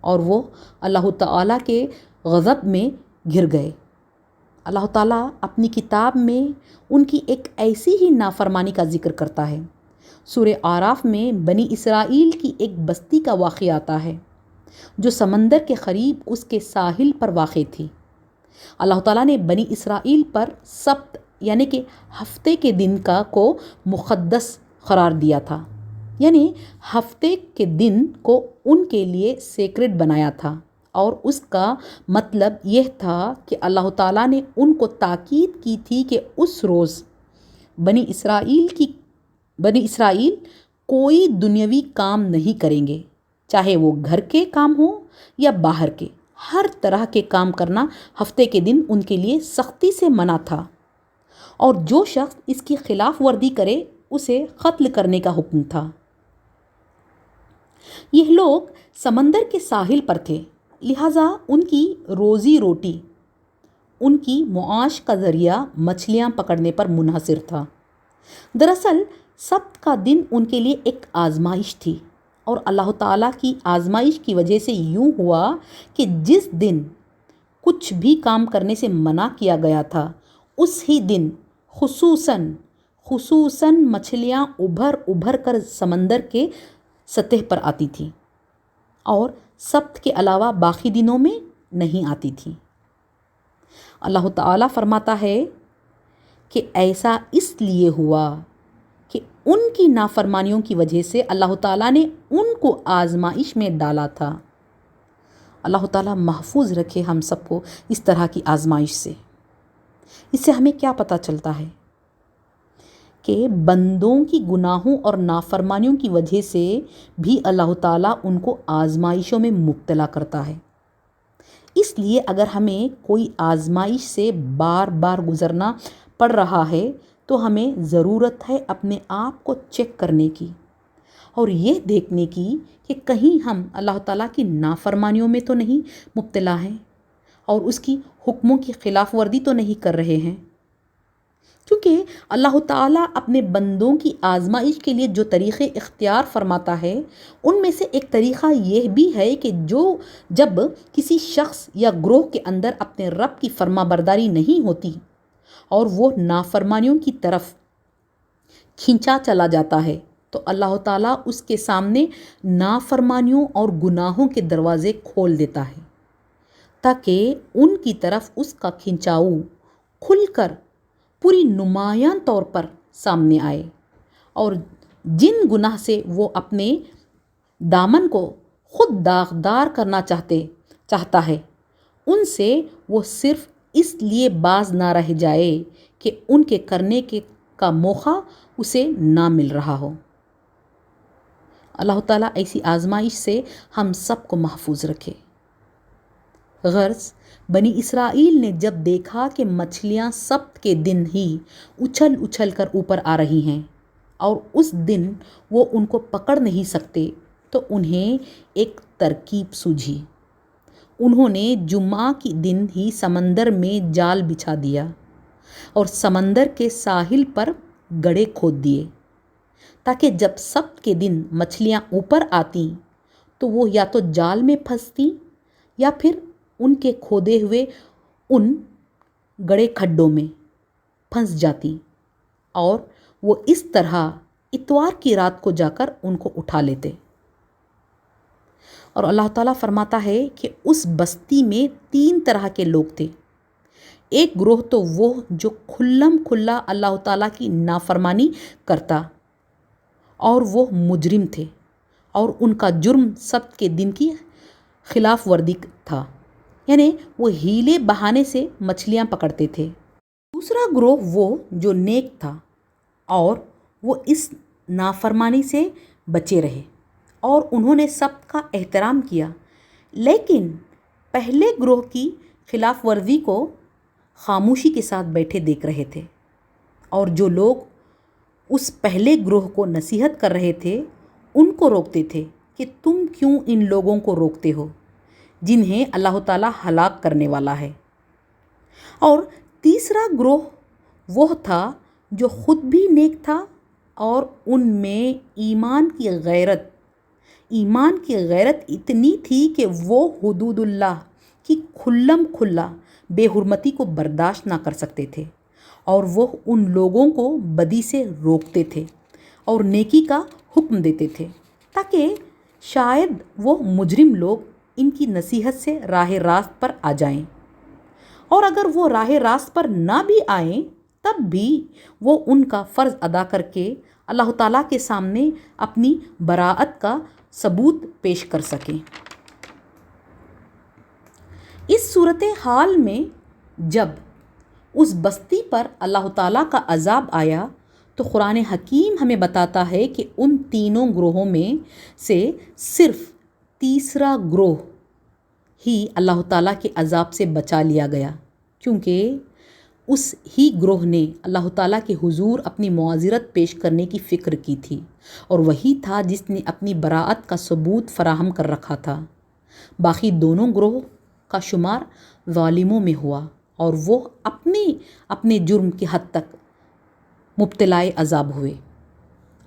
Speaker 1: اور وہ اللہ تعالیٰ کے غضب میں گر گئے۔ اللہ تعالیٰ اپنی کتاب میں ان کی ایک ایسی ہی نافرمانی کا ذکر کرتا ہے۔ سورہ اعراف میں بنی اسرائیل کی ایک بستی کا واقعہ آتا ہے جو سمندر کے قریب اس کے ساحل پر واقع تھی۔ اللہ تعالیٰ نے بنی اسرائیل پر سبت یعنی کہ ہفتے کے دن کو مقدس قرار دیا تھا، یعنی ہفتے کے دن کو ان کے لیے سیکرڈ بنایا تھا، اور اس کا مطلب یہ تھا کہ اللہ تعالیٰ نے ان کو تاکید کی تھی کہ اس روز بنی اسرائیل کوئی دنیاوی کام نہیں کریں گے، چاہے وہ گھر کے کام ہوں یا باہر کے، ہر طرح کے کام کرنا ہفتے کے دن ان کے لیے سختی سے منع تھا، اور جو شخص اس کی خلاف ورزی کرے اسے قتل کرنے کا حکم تھا۔ یہ لوگ سمندر کے ساحل پر تھے، لہٰذا ان کی روزی روٹی، ان کی معاش کا ذریعہ مچھلیاں پکڑنے پر منحصر تھا۔ دراصل سبت کا دن ان کے لیے ایک آزمائش تھی، اور اللہ تعالیٰ کی آزمائش کی وجہ سے یوں ہوا کہ جس دن کچھ بھی کام کرنے سے منع کیا گیا تھا اس ہی دن خصوصاً مچھلیاں ابھر کر سمندر کے سطح پر آتی تھیں، اور سبت کے علاوہ باقی دنوں میں نہیں آتی تھیں۔ اللہ تعالیٰ فرماتا ہے کہ ایسا اس لیے ہوا کہ ان کی نافرمانیوں کی وجہ سے اللہ تعالیٰ نے ان کو آزمائش میں ڈالا تھا۔ اللہ تعالیٰ محفوظ رکھے ہم سب کو اس طرح کی آزمائش سے۔ اس سے ہمیں کیا پتہ چلتا ہے کہ بندوں کی گناہوں اور نافرمانیوں کی وجہ سے بھی اللہ تعالیٰ ان کو آزمائشوں میں مبتلا کرتا ہے۔ اس لیے اگر ہمیں کوئی آزمائش سے بار بار گزرنا پڑ رہا ہے تو ہمیں ضرورت ہے اپنے آپ کو چیک کرنے کی اور یہ دیکھنے کی کہ کہیں ہم اللہ تعالیٰ کی نافرمانیوں میں تو نہیں مبتلا ہیں اور اس کی حکموں کی خلاف ورزی تو نہیں کر رہے ہیں، کیونکہ اللہ تعالیٰ اپنے بندوں کی آزمائش کے لیے جو طریقے اختیار فرماتا ہے ان میں سے ایک طریقہ یہ بھی ہے کہ جب کسی شخص یا گروہ کے اندر اپنے رب کی فرما برداری نہیں ہوتی اور وہ نافرمانیوں کی طرف کھینچا چلا جاتا ہے تو اللہ تعالیٰ اس کے سامنے نافرمانیوں اور گناہوں کے دروازے کھول دیتا ہے تاکہ ان کی طرف اس کا کھنچاؤ کھل کر پوری نمایاں طور پر سامنے آئے، اور جن گناہ سے وہ اپنے دامن کو خود داغدار کرنا چاہتا ہے ان سے وہ صرف اس لیے باز نہ رہ جائے کہ ان کے کرنے کا موقع اسے نہ مل رہا ہو۔ اللہ تعالیٰ ایسی آزمائش سے ہم سب کو محفوظ رکھے۔ غرض بنی اسرائیل نے جب دیکھا کہ مچھلیاں سبت کے دن ہی اچھل کر اوپر آ رہی ہیں اور اس دن وہ ان کو پکڑ نہیں سکتے تو انہیں ایک ترکیب سوجھی۔ انہوں نے جمعہ کے دن ہی سمندر میں جال بچھا دیا اور سمندر کے ساحل پر گڑھے کھود دیے تاکہ جب سبت کے دن مچھلیاں اوپر آتیں تو وہ یا تو جال میں پھنستی یا پھر ان کے کھودے ہوئے ان گڑھے کھڈوں میں پھنس جاتی، اور وہ اس طرح اتوار کی رات کو جا کر ان کو اٹھا لیتے۔ اور اللہ تعالیٰ فرماتا ہے کہ اس بستی میں 3 طرح کے لوگ تھے۔ ایک گروہ تو وہ جو کھلم کھلا اللہ تعالیٰ کی نافرمانی کرتا اور وہ مجرم تھے، اور ان کا جرم سبت کے دن کی خلاف ورزی تھا، یعنی وہ ہیلے بہانے سے مچھلیاں پکڑتے تھے۔ دوسرا گروہ وہ جو نیک تھا اور وہ اس نافرمانی سے بچے رہے اور انہوں نے سبت کا احترام کیا، لیکن پہلے گروہ کی خلاف ورزی کو خاموشی کے ساتھ بیٹھے دیکھ رہے تھے، اور جو لوگ اس پہلے گروہ کو نصیحت کر رہے تھے ان کو روکتے تھے کہ تم کیوں ان لوگوں کو روکتے ہو جنہیں اللہ تعالیٰ ہلاک کرنے والا ہے۔ اور تیسرا گروہ وہ تھا جو خود بھی نیک تھا اور ان میں ایمان کی غیرت اتنی تھی کہ وہ حدود اللہ کی کھلم کھلا بے حرمتی کو برداشت نہ کر سکتے تھے، اور وہ ان لوگوں کو بدی سے روکتے تھے اور نیکی کا حکم دیتے تھے تاکہ شاید وہ مجرم لوگ ان کی نصیحت سے راہ راست پر آ جائیں، اور اگر وہ راہ راست پر نہ بھی آئیں تب بھی وہ ان کا فرض ادا کر کے اللہ تعالیٰ کے سامنے اپنی براءت کا ثبوت پیش کر سکیں۔ اس صورتحال میں جب اس بستی پر اللہ تعالیٰ کا عذاب آیا تو قرآن حکیم ہمیں بتاتا ہے کہ ان تینوں گروہوں میں سے صرف تیسرا گروہ ہی اللہ تعالیٰ کے عذاب سے بچا لیا گیا، کیونکہ اس ہی گروہ نے اللہ تعالیٰ کے حضور اپنی معذرت پیش کرنے کی فکر کی تھی، اور وہی تھا جس نے اپنی براءت کا ثبوت فراہم کر رکھا تھا۔ باقی دونوں گروہ کا شمار ظالموں میں ہوا، اور وہ اپنے جرم کی حد تک مبتلا عذاب ہوئے۔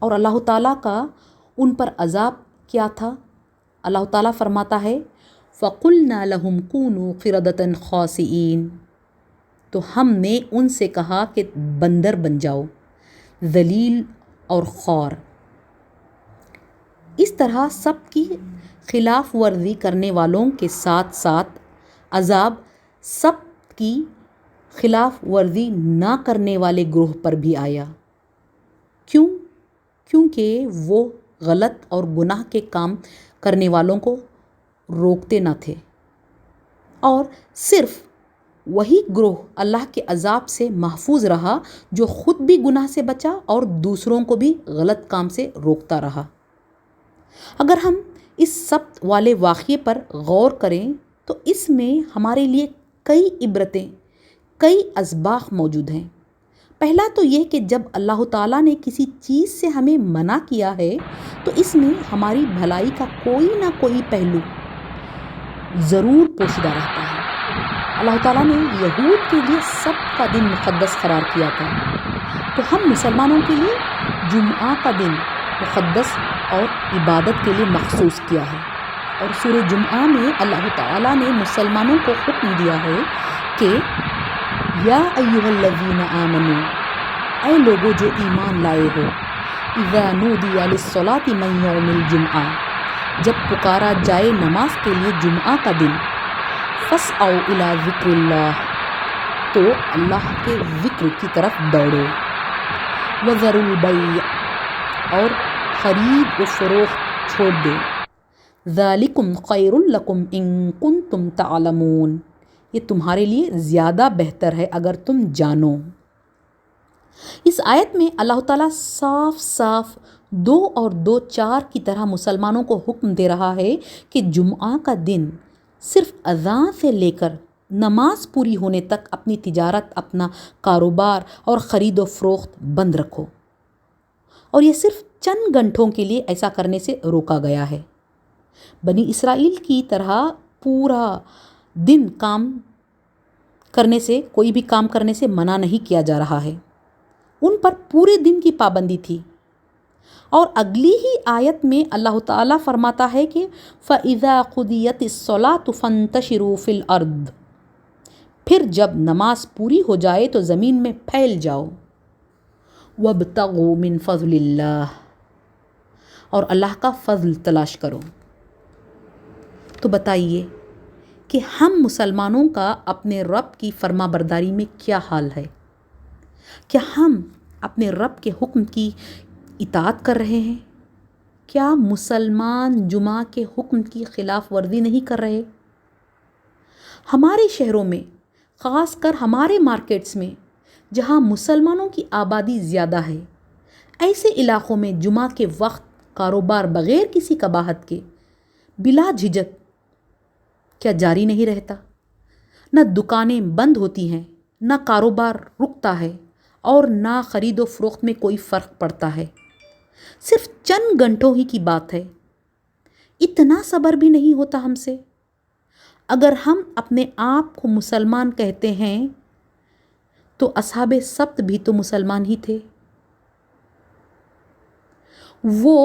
Speaker 1: اور اللہ تعالیٰ کا ان پر عذاب کیا تھا؟ اللہ تعالیٰ فرماتا ہے فَقُلْنَا لَهُمْ كُونُوا قِرَدَةً خَاسِئِينَ، تو ہم نے ان سے کہا کہ بندر بن جاؤ، ذلیل اور خوار۔ اس طرح سب کی خلاف ورزی کرنے والوں کے ساتھ ساتھ عذاب سب کی خلاف ورزی نہ کرنے والے گروہ پر بھی آیا۔ کیونکہ وہ غلط اور گناہ کے کام کرنے والوں کو روکتے نہ تھے، اور صرف وہی گروہ اللہ کے عذاب سے محفوظ رہا جو خود بھی گناہ سے بچا اور دوسروں کو بھی غلط کام سے روکتا رہا۔ اگر ہم اس سبت والے واقعے پر غور کریں تو اس میں ہمارے لیے کئی عبرتیں، کئی اسباق موجود ہیں۔ پہلا تو یہ کہ جب اللہ تعالیٰ نے کسی چیز سے ہمیں منع کیا ہے تو اس میں ہماری بھلائی کا کوئی نہ کوئی پہلو ضرور پوشیدہ رہتا ہے۔ اللہ تعالیٰ نے یہود کے لیے سبت کا دن مقدس قرار کیا تھا، تو ہم مسلمانوں کے لیے جمعہ کا دن مقدس اور عبادت کے لیے مخصوص کیا ہے۔ اور سورہ جمعہ میں اللہ تعالیٰ نے مسلمانوں کو حکم دیا ہے کہ یا ایھا الذین آمنوا، اے لوگو جو ایمان لائے ہو، اذا نودی للصلاۃ من یوم الجمعہ، جب پکارا جائے نماز کے لیے جمعہ کا دن، فاسعوا الی ذکر اللہ، تو اللہ کے ذکر کی طرف دوڑو، وذروا البیع، اور خرید و فروخت چھوڑ دے، ذالکم خیر لکم ان کنتم تعلمون، یہ تمہارے لیے زیادہ بہتر ہے اگر تم جانو۔ اس آیت میں اللہ تعالیٰ صاف صاف 2 اور 2 4 کی طرح مسلمانوں کو حکم دے رہا ہے کہ جمعہ کا دن صرف اذان سے لے کر نماز پوری ہونے تک اپنی تجارت، اپنا کاروبار اور خرید و فروخت بند رکھو، اور یہ صرف چند گھنٹوں کے لیے ایسا کرنے سے روکا گیا ہے۔ بنی اسرائیل کی طرح پورا دن کوئی بھی کام کرنے سے منع نہیں کیا جا رہا ہے، ان پر پورے دن کی پابندی تھی۔ اور اگلی ہی آیت میں اللہ تعالیٰ فرماتا ہے کہ فَإِذَا قُضِيَتِ الصَّلَاةُ فَانتَشِرُوا فِي الْأَرْضِ، پھر جب نماز پوری ہو جائے تو زمین میں پھیل جاؤ، وَابْتَغُوا مِن فَضْلِ اللَّهِ، اور اللہ کا فضل تلاش کرو۔ تو بتائیے کہ ہم مسلمانوں کا اپنے رب کی فرما برداری میں کیا حال ہے؟ کیا ہم اپنے رب کے حکم کی اطاعت کر رہے ہیں؟ کیا مسلمان جمعہ کے حکم کی خلاف ورزی نہیں کر رہے؟ ہمارے شہروں میں، خاص کر ہمارے مارکیٹس میں جہاں مسلمانوں کی آبادی زیادہ ہے، ایسے علاقوں میں جمعہ کے وقت کاروبار بغیر کسی قباحت کے بلا جھجک کیا جاری نہیں رہتا؟ نہ دکانیں بند ہوتی ہیں، نہ کاروبار رکتا ہے، اور نہ خرید و فروخت میں کوئی فرق پڑتا ہے۔ صرف چند گھنٹوں ہی کی بات ہے اتنا صبر بھی نہیں ہوتا ہم سے؟ اگر ہم اپنے آپ کو مسلمان کہتے ہیں تو اصحاب سبت بھی تو مسلمان ہی تھے۔ وہ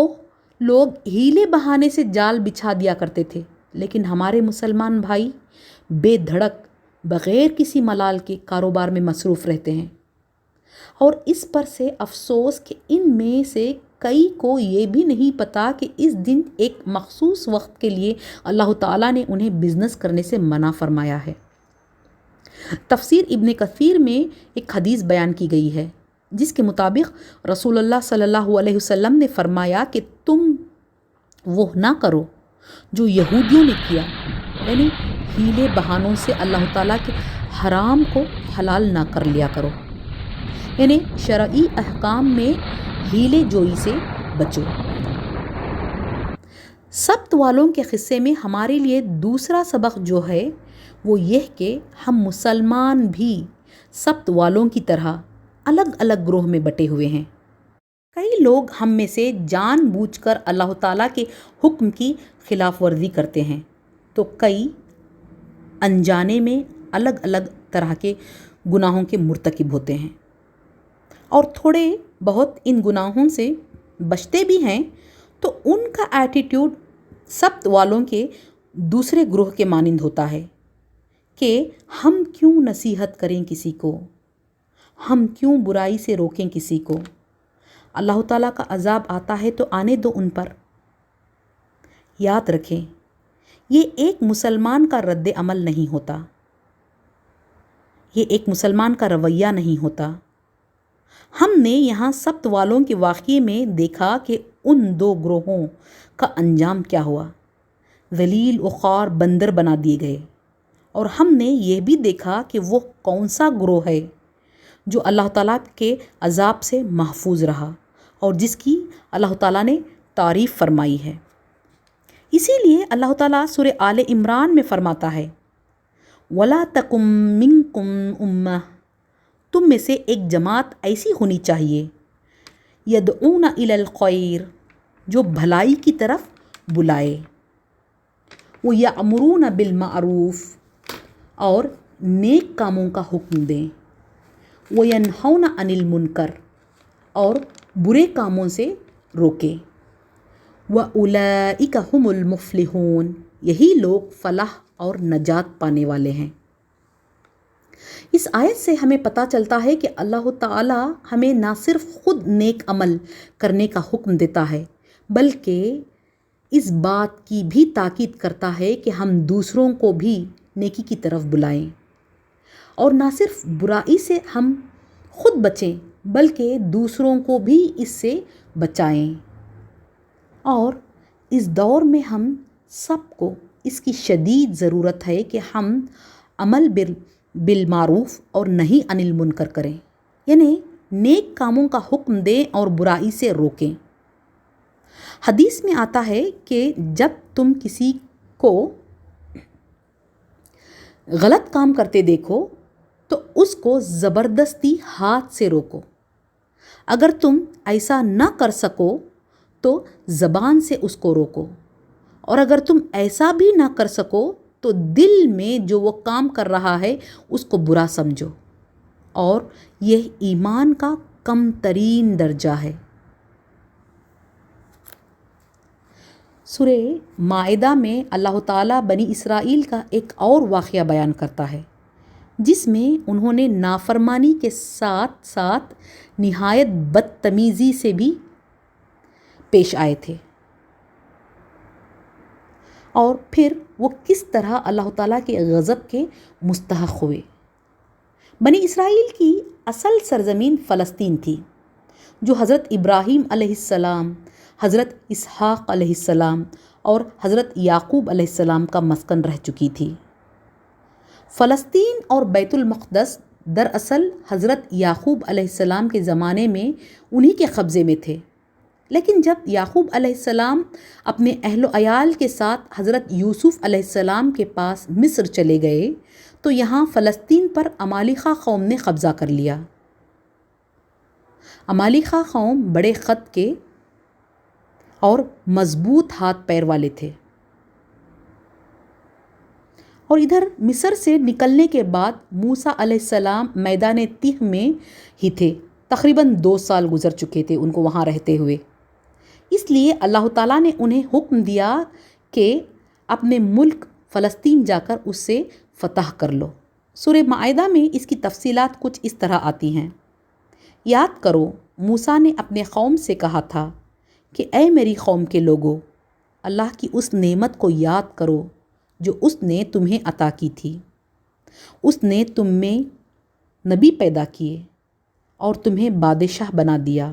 Speaker 1: لوگ ہیلے بہانے سے جال بچھا دیا کرتے تھے، لیکن ہمارے مسلمان بھائی بے دھڑک بغیر کسی ملال کے کاروبار میں مصروف رہتے ہیں۔ اور اس پر سے افسوس کہ ان میں سے کئی کو یہ بھی نہیں پتا کہ اس دن ایک مخصوص وقت کے لیے اللہ تعالیٰ نے انہیں بزنس کرنے سے منع فرمایا ہے۔ تفسیر ابن کثیر میں ایک حدیث بیان کی گئی ہے جس کے مطابق رسول اللہ صلی اللہ علیہ وسلم نے فرمایا کہ تم وہ نہ کرو جو یہودیوں نے کیا، یعنی ہیلے بہانوں سے اللہ تعالیٰ کے حرام کو حلال نہ کر لیا کرو، یعنی شرعی احکام میں ہیلے جوئی سے بچو۔ سبت والوں کے قصے میں ہمارے لیے دوسرا سبق جو ہے وہ یہ کہ ہم مسلمان بھی سبت والوں کی طرح الگ الگ گروہ میں بٹے ہوئے ہیں۔ کئی لوگ ہم میں سے جان بوجھ کر اللہ تعالیٰ کے حکم کی خلاف ورزی کرتے ہیں، تو کئی انجانے میں الگ الگ طرح کے گناہوں کے مرتکب ہوتے ہیں، اور تھوڑے بہت ان گناہوں سے بچتے بھی ہیں تو ان کا ایٹیٹیوڈ سبت والوں کے دوسرے گروہ کے مانند ہوتا ہے کہ ہم کیوں نصیحت کریں کسی کو، ہم کیوں برائی سے روکیں کسی کو، اللہ تعالیٰ کا عذاب آتا ہے تو آنے دو ان پر۔ یاد رکھیں، یہ ایک مسلمان کا رد عمل نہیں ہوتا، یہ ایک مسلمان کا رویہ نہیں ہوتا۔ ہم نے یہاں سبت والوں کے واقعے میں دیکھا کہ ان دو گروہوں کا انجام کیا ہوا، ذلیل و خوار بندر بنا دیے گئے، اور ہم نے یہ بھی دیکھا کہ وہ کون سا گروہ ہے جو اللہ تعالیٰ کے عذاب سے محفوظ رہا اور جس کی اللہ تعالیٰ نے تعریف فرمائی ہے۔ اسی لیے اللہ تعالیٰ سورہ آل عمران میں فرماتا ہے وَلَا تَكُن مِّنكُمْ أُمَّةٌ، تم میں سے ایک جماعت ایسی ہونی چاہیے يَدْعُونَ إِلَى الْخَيْرِ، جو بھلائی کی طرف بلائے، وَيَأْمُرُونَ بِالْمَعْرُوفِ، اور نیک کاموں کا حکم دیں، وَيَنْهَوْنَ عَنِ الْمُنْكَرِ، اور برے کاموں سے روکیں، وَأُولَئِكَ هُمُ الْمُفْلِحُونَ، یہی لوگ فلاح اور نجات پانے والے ہیں۔ اس آیت سے ہمیں پتہ چلتا ہے کہ اللہ تعالیٰ ہمیں نہ صرف خود نیک عمل کرنے کا حکم دیتا ہے بلکہ اس بات کی بھی تاکید کرتا ہے کہ ہم دوسروں کو بھی نیکی کی طرف بلائیں، اور نہ صرف برائی سے ہم خود بچیں بلکہ دوسروں کو بھی اس سے بچائیں۔ اور اس دور میں ہم سب کو اس کی شدید ضرورت ہے کہ ہم عمل بالمعروف اور نہی عن المنکر کریں، یعنی نیک کاموں کا حکم دیں اور برائی سے روکیں۔ حدیث میں آتا ہے کہ جب تم کسی کو غلط کام کرتے دیکھو تو اس کو زبردستی ہاتھ سے روکو، اگر تم ایسا نہ کر سکو تو زبان سے اس کو روکو، اور اگر تم ایسا بھی نہ کر سکو تو دل میں جو وہ کام کر رہا ہے اس کو برا سمجھو، اور یہ ایمان کا کم ترین درجہ ہے۔ سورہ مائدہ میں اللہ تعالیٰ بنی اسرائیل کا ایک اور واقعہ بیان کرتا ہے جس میں انہوں نے نافرمانی کے ساتھ ساتھ نہایت بدتمیزی سے بھی پیش آئے تھے، اور پھر وہ کس طرح اللہ تعالیٰ کے غضب کے مستحق ہوئے۔ بنی اسرائیل کی اصل سرزمین فلسطین تھی جو حضرت ابراہیم علیہ السلام، حضرت اسحاق علیہ السلام اور حضرت یعقوب علیہ السلام کا مسکن رہ چکی تھی۔ فلسطین اور بیت المقدس دراصل حضرت یعقوب علیہ السلام کے زمانے میں انہی کے قبضے میں تھے، لیکن جب یعقوب علیہ السلام اپنے اہل و عیال کے ساتھ حضرت یوسف علیہ السلام کے پاس مصر چلے گئے تو یہاں فلسطین پر عمالقہ قوم نے قبضہ کر لیا۔ عمالقہ قوم بڑے قد کے اور مضبوط ہاتھ پیر والے تھے، اور ادھر مصر سے نکلنے کے بعد موسیٰ علیہ السلام میدان تیہ میں ہی تھے، تقریباً 2 سال گزر چکے تھے ان کو وہاں رہتے ہوئے۔ اس لیے اللہ تعالیٰ نے انہیں حکم دیا کہ اپنے ملک فلسطین جا کر اس سے فتح کر لو۔ سورہ مائدہ میں اس کی تفصیلات کچھ اس طرح آتی ہیں۔ یاد کرو، موسیٰ نے اپنے قوم سے کہا تھا کہ اے میری قوم کے لوگو، اللہ کی اس نعمت کو یاد کرو جو اس نے تمہیں عطا کی تھی۔ اس نے تم میں نبی پیدا کیے اور تمہیں بادشاہ بنا دیا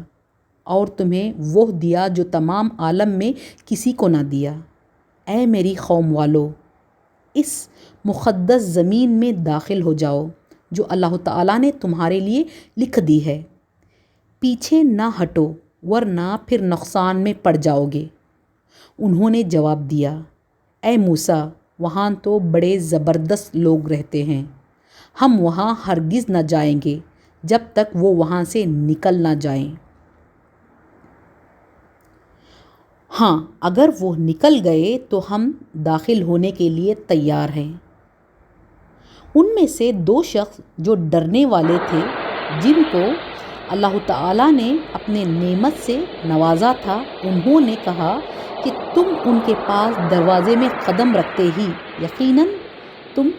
Speaker 1: اور تمہیں وہ دیا جو تمام عالم میں کسی کو نہ دیا۔ اے میری قوم والو، اس مقدس زمین میں داخل ہو جاؤ جو اللہ تعالیٰ نے تمہارے لیے لکھ دی ہے، پیچھے نہ ہٹو ورنہ پھر نقصان میں پڑ جاؤ گے۔ انہوں نے جواب دیا، اے موسیٰ، وہاں تو بڑے زبردست لوگ رہتے ہیں، ہم وہاں ہرگز نہ جائیں گے جب تک وہ وہاں سے نکل نہ جائیں۔ ہاں، اگر وہ نکل گئے تو ہم داخل ہونے کے لیے تیار ہیں۔ ان میں سے 2 شخص جو ڈرنے والے تھے، جن کو اللہ تعالیٰ نے اپنے نعمت سے نوازا تھا، انہوں نے کہا کہ تم ان کے پاس دروازے میں قدم رکھتے ہی یقیناً تم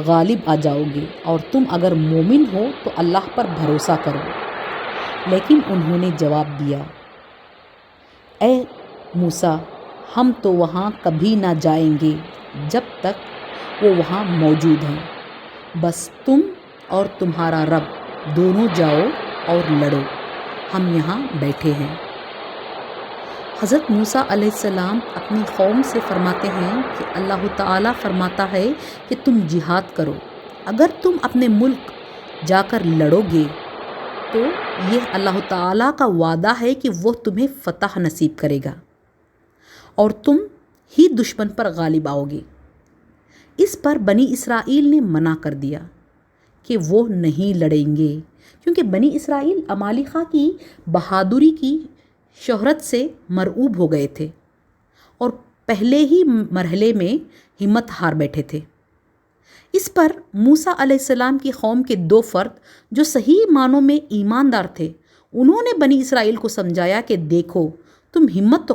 Speaker 1: غالب آ جاؤ گے، اور تم اگر مومن ہو تو اللہ پر بھروسہ کرو۔ لیکن انہوں نے جواب دیا، اے موسیٰ، ہم تو وہاں کبھی نہ جائیں گے جب تک وہ وہاں موجود ہیں، بس تم اور تمہارا رب دونوں جاؤ اور لڑو، ہم یہاں بیٹھے ہیں۔ حضرت موسیٰ علیہ السلام اپنی قوم سے فرماتے ہیں کہ اللہ تعالیٰ فرماتا ہے کہ تم جہاد کرو، اگر تم اپنے ملک جا کر لڑو گے تو یہ اللہ تعالیٰ کا وعدہ ہے کہ وہ تمہیں فتح نصیب کرے گا اور تم ہی دشمن پر غالب آؤ گے۔ اس پر بنی اسرائیل نے منع کر دیا کہ وہ نہیں لڑیں گے، کیونکہ بنی اسرائیل عمالقہ کی بہادری کی شہرت سے مرعوب ہو گئے تھے اور پہلے ہی مرحلے میں ہمت ہار بیٹھے تھے۔ اس پر موسیٰ علیہ السلام کی قوم کے 2 فرد جو صحیح معنوں میں ایماندار تھے، انہوں نے بنی اسرائیل کو سمجھایا کہ دیکھو، تم ہمت تو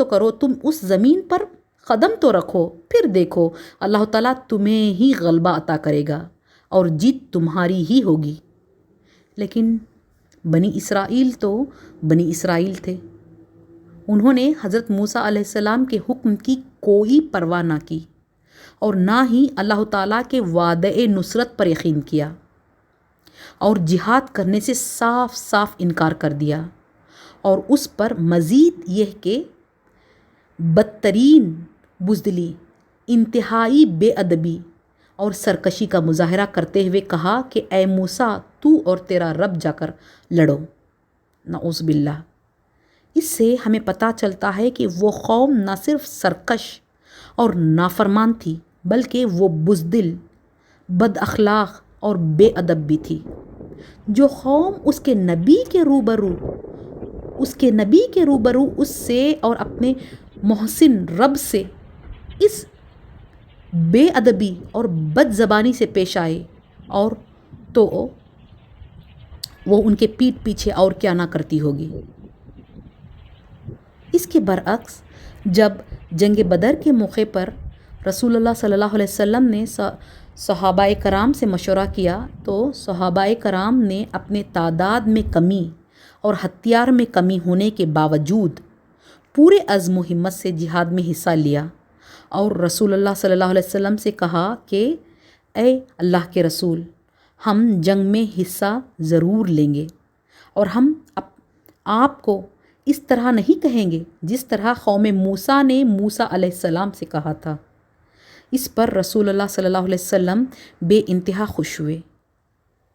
Speaker 1: کرو، تم اس زمین پر قدم تو رکھو، پھر دیکھو اللہ تعالیٰ تمہیں ہی غلبہ عطا کرے گا اور جیت تمہاری ہی ہوگی۔ لیکن بنی اسرائیل تو بنی اسرائیل تھے، انہوں نے حضرت موسیٰ علیہ السلام کے حکم کی کوئی پرواہ نہ کی اور نہ ہی اللہ تعالیٰ کے وعدۂ نصرت پر یقین کیا، اور جہاد کرنے سے صاف صاف انکار کر دیا، اور اس پر مزید یہ کہ بدترین بزدلی، انتہائی بے ادبی اور سرکشی کا مظاہرہ کرتے ہوئے کہا کہ اے موسیٰ، تو اور تیرا رب جا کر لڑو۔ نعوذ باللہ۔ اس سے ہمیں پتہ چلتا ہے کہ وہ قوم نہ صرف سرکش اور نافرمان تھی، بلکہ وہ بزدل، بد اخلاق اور بے ادب بھی تھی۔ جو قوم اس کے نبی کے روبرو اس سے اور اپنے محسن رب سے اس بے ادبی اور بد زبانی سے پیش آئے، اور تو وہ ان کے پیٹھ پیچھے اور کیا نہ کرتی ہوگی۔ اس کے برعکس جب جنگ بدر کے موقع پر رسول اللہ صلی اللہ علیہ وسلم نے صحابہ کرام سے مشورہ کیا تو صحابہ کرام نے اپنے تعداد میں کمی اور ہتھیار میں کمی ہونے کے باوجود پورے عزم و ہمت سے جہاد میں حصہ لیا، اور رسول اللہ صلی اللہ علیہ وسلم سے کہا کہ اے اللہ کے رسول، ہم جنگ میں حصہ ضرور لیں گے، اور ہم آپ کو اس طرح نہیں کہیں گے جس طرح قوم موسیٰ نے موسیٰ علیہ السلام سے کہا تھا۔ اس پر رسول اللہ صلی اللہ علیہ وسلم بے انتہا خوش ہوئے۔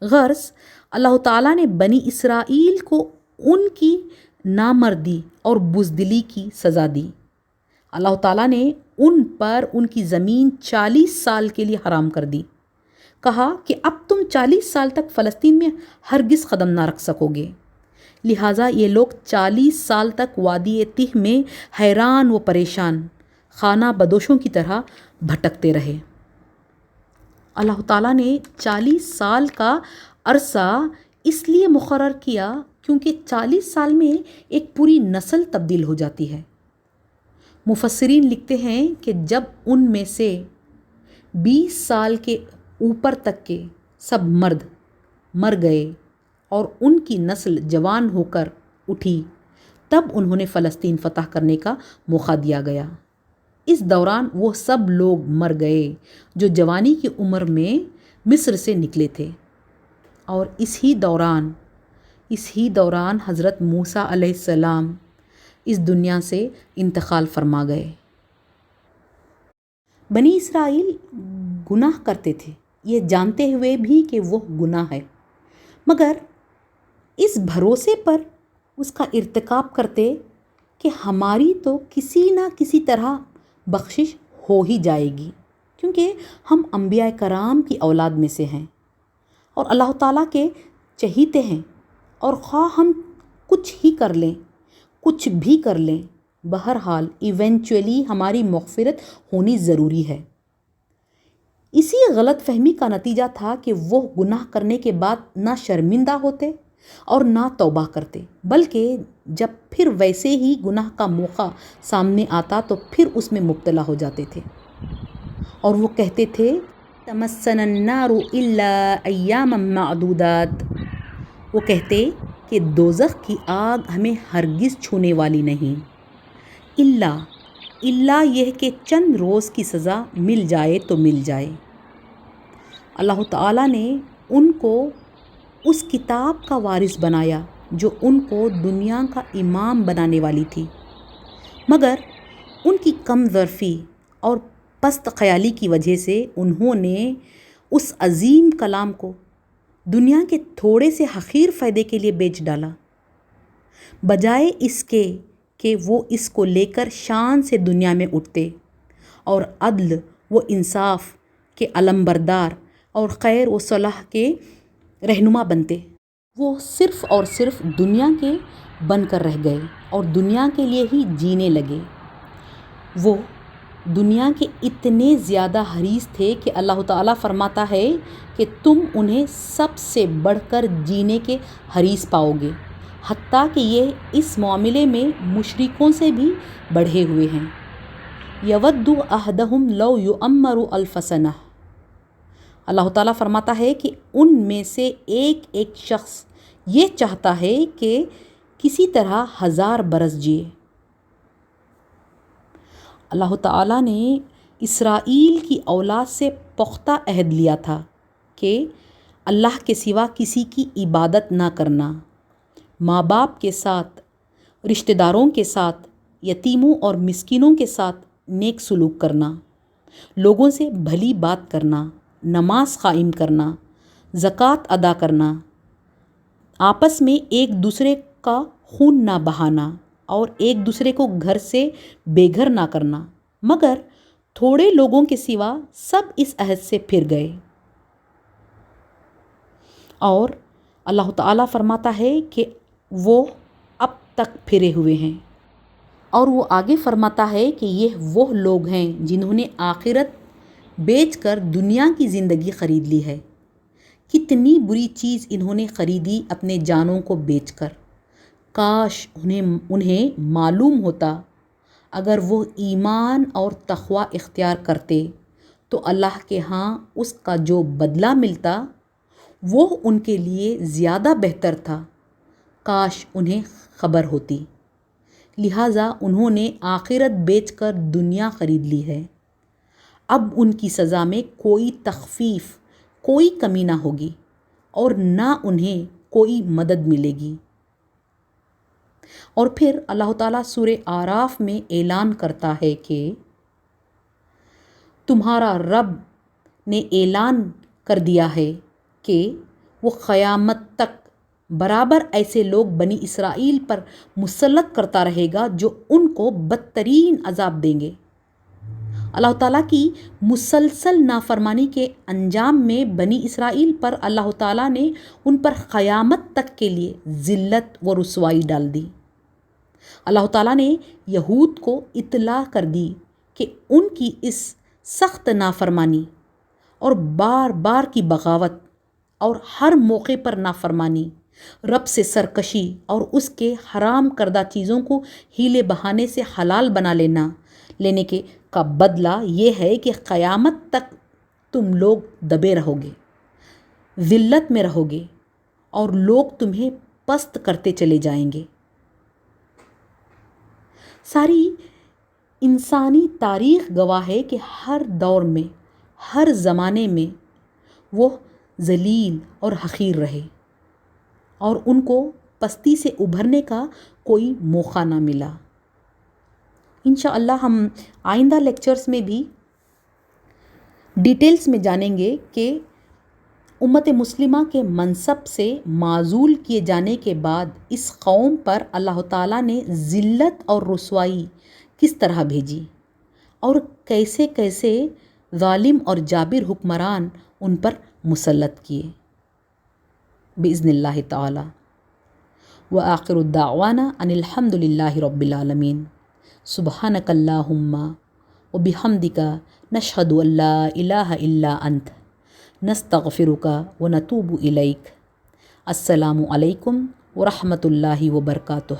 Speaker 1: غرض اللہ تعالیٰ نے بنی اسرائیل کو ان کی نامردی اور بزدلی کی سزا دی۔ اللہ تعالیٰ نے ان پر ان کی زمین 40 سال کے لیے حرام کر دی، کہا کہ اب تم 40 سال تک فلسطین میں ہرگز قدم نہ رکھ سکو گے۔ لہٰذا یہ لوگ 40 سال تک وادی تیہ میں حیران و پریشان، خانہ بدوشوں کی طرح بھٹکتے رہے۔ اللہ تعالیٰ نے 40 سال کا عرصہ اس لیے مقرر کیا کیونکہ 40 سال میں ایک پوری نسل تبدیل ہو جاتی ہے۔ مفسرین لکھتے ہیں کہ جب ان میں سے 20 سال کے اوپر تک کے سب مرد مر گئے اور ان کی نسل جوان ہو کر اٹھی، تب انہوں نے فلسطین فتح کرنے کا موقع دیا گیا۔ اس دوران وہ سب لوگ مر گئے جو جوانی کی عمر میں مصر سے نکلے تھے، اور اس ہی دوران حضرت موسیٰ علیہ السلام اس دنیا سے انتقال فرما گئے۔ بنی اسرائیل گناہ کرتے تھے، یہ جانتے ہوئے بھی کہ وہ گناہ ہے، مگر اس بھروسے پر اس کا ارتکاب کرتے کہ ہماری تو کسی نہ کسی طرح بخشش ہو ہی جائے گی، کیونکہ ہم انبیاء کرام کی اولاد میں سے ہیں اور اللہ تعالیٰ کے چہیتے ہیں، اور خواہ ہم کچھ بھی کر لیں، بہرحال ایونچولی ہماری مغفرت ہونی ضروری ہے۔ اسی غلط فہمی کا نتیجہ تھا کہ وہ گناہ کرنے کے بعد نہ شرمندہ ہوتے اور نہ توبہ کرتے، بلکہ جب پھر ویسے ہی گناہ کا موقع سامنے آتا تو پھر اس میں مبتلا ہو جاتے تھے، اور وہ کہتے تھے تمسنا النار الا ایاما معدودات، وہ کہتے کہ دوزخ کی آگ ہمیں ہرگز چھونے والی نہیں، الا یہ کہ چند روز کی سزا مل جائے تو مل جائے۔ اللہ تعالیٰ نے ان کو اس کتاب کا وارث بنایا جو ان کو دنیا کا امام بنانے والی تھی، مگر ان کی کم ظرفی اور پست خیالی کی وجہ سے انہوں نے اس عظیم کلام کو دنیا کے تھوڑے سے حقیر فائدے کے لیے بیچ ڈالا، بجائے اس کے کہ وہ اس کو لے کر شان سے دنیا میں اٹھتے اور عدل و انصاف کے علمبردار اور خیر و صلاح کے رہنما بنتے۔ وہ صرف اور صرف دنیا کے بن کر رہ گئے اور دنیا کے لیے ہی جینے لگے۔ وہ دنیا کے اتنے زیادہ حریص تھے کہ اللہ تعالیٰ فرماتا ہے کہ تم انہیں سب سے بڑھ کر جینے کے حریص پاؤ گے، حتیٰ کہ یہ اس معاملے میں مشرکوں سے بھی بڑھے ہوئے ہیں۔ یود احدہم لو یعمر الف سنہ، اللہ تعالیٰ فرماتا ہے کہ ان میں سے ایک شخص یہ چاہتا ہے کہ کسی طرح 1000 برس جیے۔ اللہ تعالیٰ نے اسرائیل کی اولاد سے پختہ عہد لیا تھا کہ اللہ کے سوا کسی کی عبادت نہ کرنا، ماں باپ کے ساتھ، رشتہ داروں کے ساتھ، یتیموں اور مسکینوں کے ساتھ نیک سلوک کرنا، لوگوں سے بھلی بات کرنا، نماز قائم کرنا، زکوٰۃ ادا کرنا، آپس میں ایک دوسرے کا خون نہ بہانا اور ایک دوسرے کو گھر سے بے گھر نہ کرنا، مگر تھوڑے لوگوں کے سوا سب اس عہد سے پھر گئے۔ اور اللہ تعالیٰ فرماتا ہے کہ وہ اب تک پھرے ہوئے ہیں، اور وہ آگے فرماتا ہے کہ یہ وہ لوگ ہیں جنہوں نے آخرت بیچ کر دنیا کی زندگی خرید لی ہے۔ کتنی بری چیز انہوں نے خریدی اپنے جانوں کو بیچ کر، کاش انہیں معلوم ہوتا اگر وہ ایمان اور تقوی اختیار کرتے تو اللہ کے ہاں اس کا جو بدلہ ملتا وہ ان کے لیے زیادہ بہتر تھا، کاش انہیں خبر ہوتی۔ لہٰذا انہوں نے آخرت بیچ کر دنیا خرید لی ہے، اب ان کی سزا میں کوئی تخفیف، کوئی کمی نہ ہوگی اور نہ انہیں کوئی مدد ملے گی۔ اور پھر اللہ تعالیٰ سورہ اعراف میں اعلان کرتا ہے کہ تمہارا رب نے اعلان کر دیا ہے کہ وہ قیامت تک برابر ایسے لوگ بنی اسرائیل پر مسلط کرتا رہے گا جو ان کو بدترین عذاب دیں گے۔ اللہ تعالیٰ کی مسلسل نافرمانی کے انجام میں بنی اسرائیل پر اللہ تعالیٰ نے ان پر قیامت تک کے لیے ذلت و رسوائی ڈال دی۔ اللہ تعالیٰ نے یہود کو اطلاع کر دی کہ ان کی اس سخت نافرمانی اور بار بار کی بغاوت اور ہر موقع پر نافرمانی، رب سے سرکشی اور اس کے حرام کردہ چیزوں کو ہیلے بہانے سے حلال بنا لینے کا بدلہ یہ ہے کہ قیامت تک تم لوگ دبے رہو گے، ذلت میں رہو گے اور لوگ تمہیں پست کرتے چلے جائیں گے۔ ساری انسانی تاریخ گواہ ہے کہ ہر دور میں، ہر زمانے میں وہ ذلیل اور حقیر رہے اور ان کو پستی سے ابھرنے کا کوئی موقع نہ ملا۔ انشاءاللہ ہم آئندہ لیکچرز میں بھی ڈیٹیلز میں جانیں گے کہ امت مسلمہ کے منصب سے معزول کیے جانے کے بعد اس قوم پر اللہ تعالیٰ نے ذلت اور رسوائی کس طرح بھیجی اور کیسے کیسے ظالم اور جابر حکمران ان پر مسلط کیے۔ بإذن اللہ تعالی وآخر الدعوانا ان الحمد للہ رب العالمین۔ سبحانک اللہم وبحمدک نشہد ان لا الہ الا انت نستغفرک ونتوب الیک۔ السلام علیکم ورحمۃ اللہ وبرکاتہ۔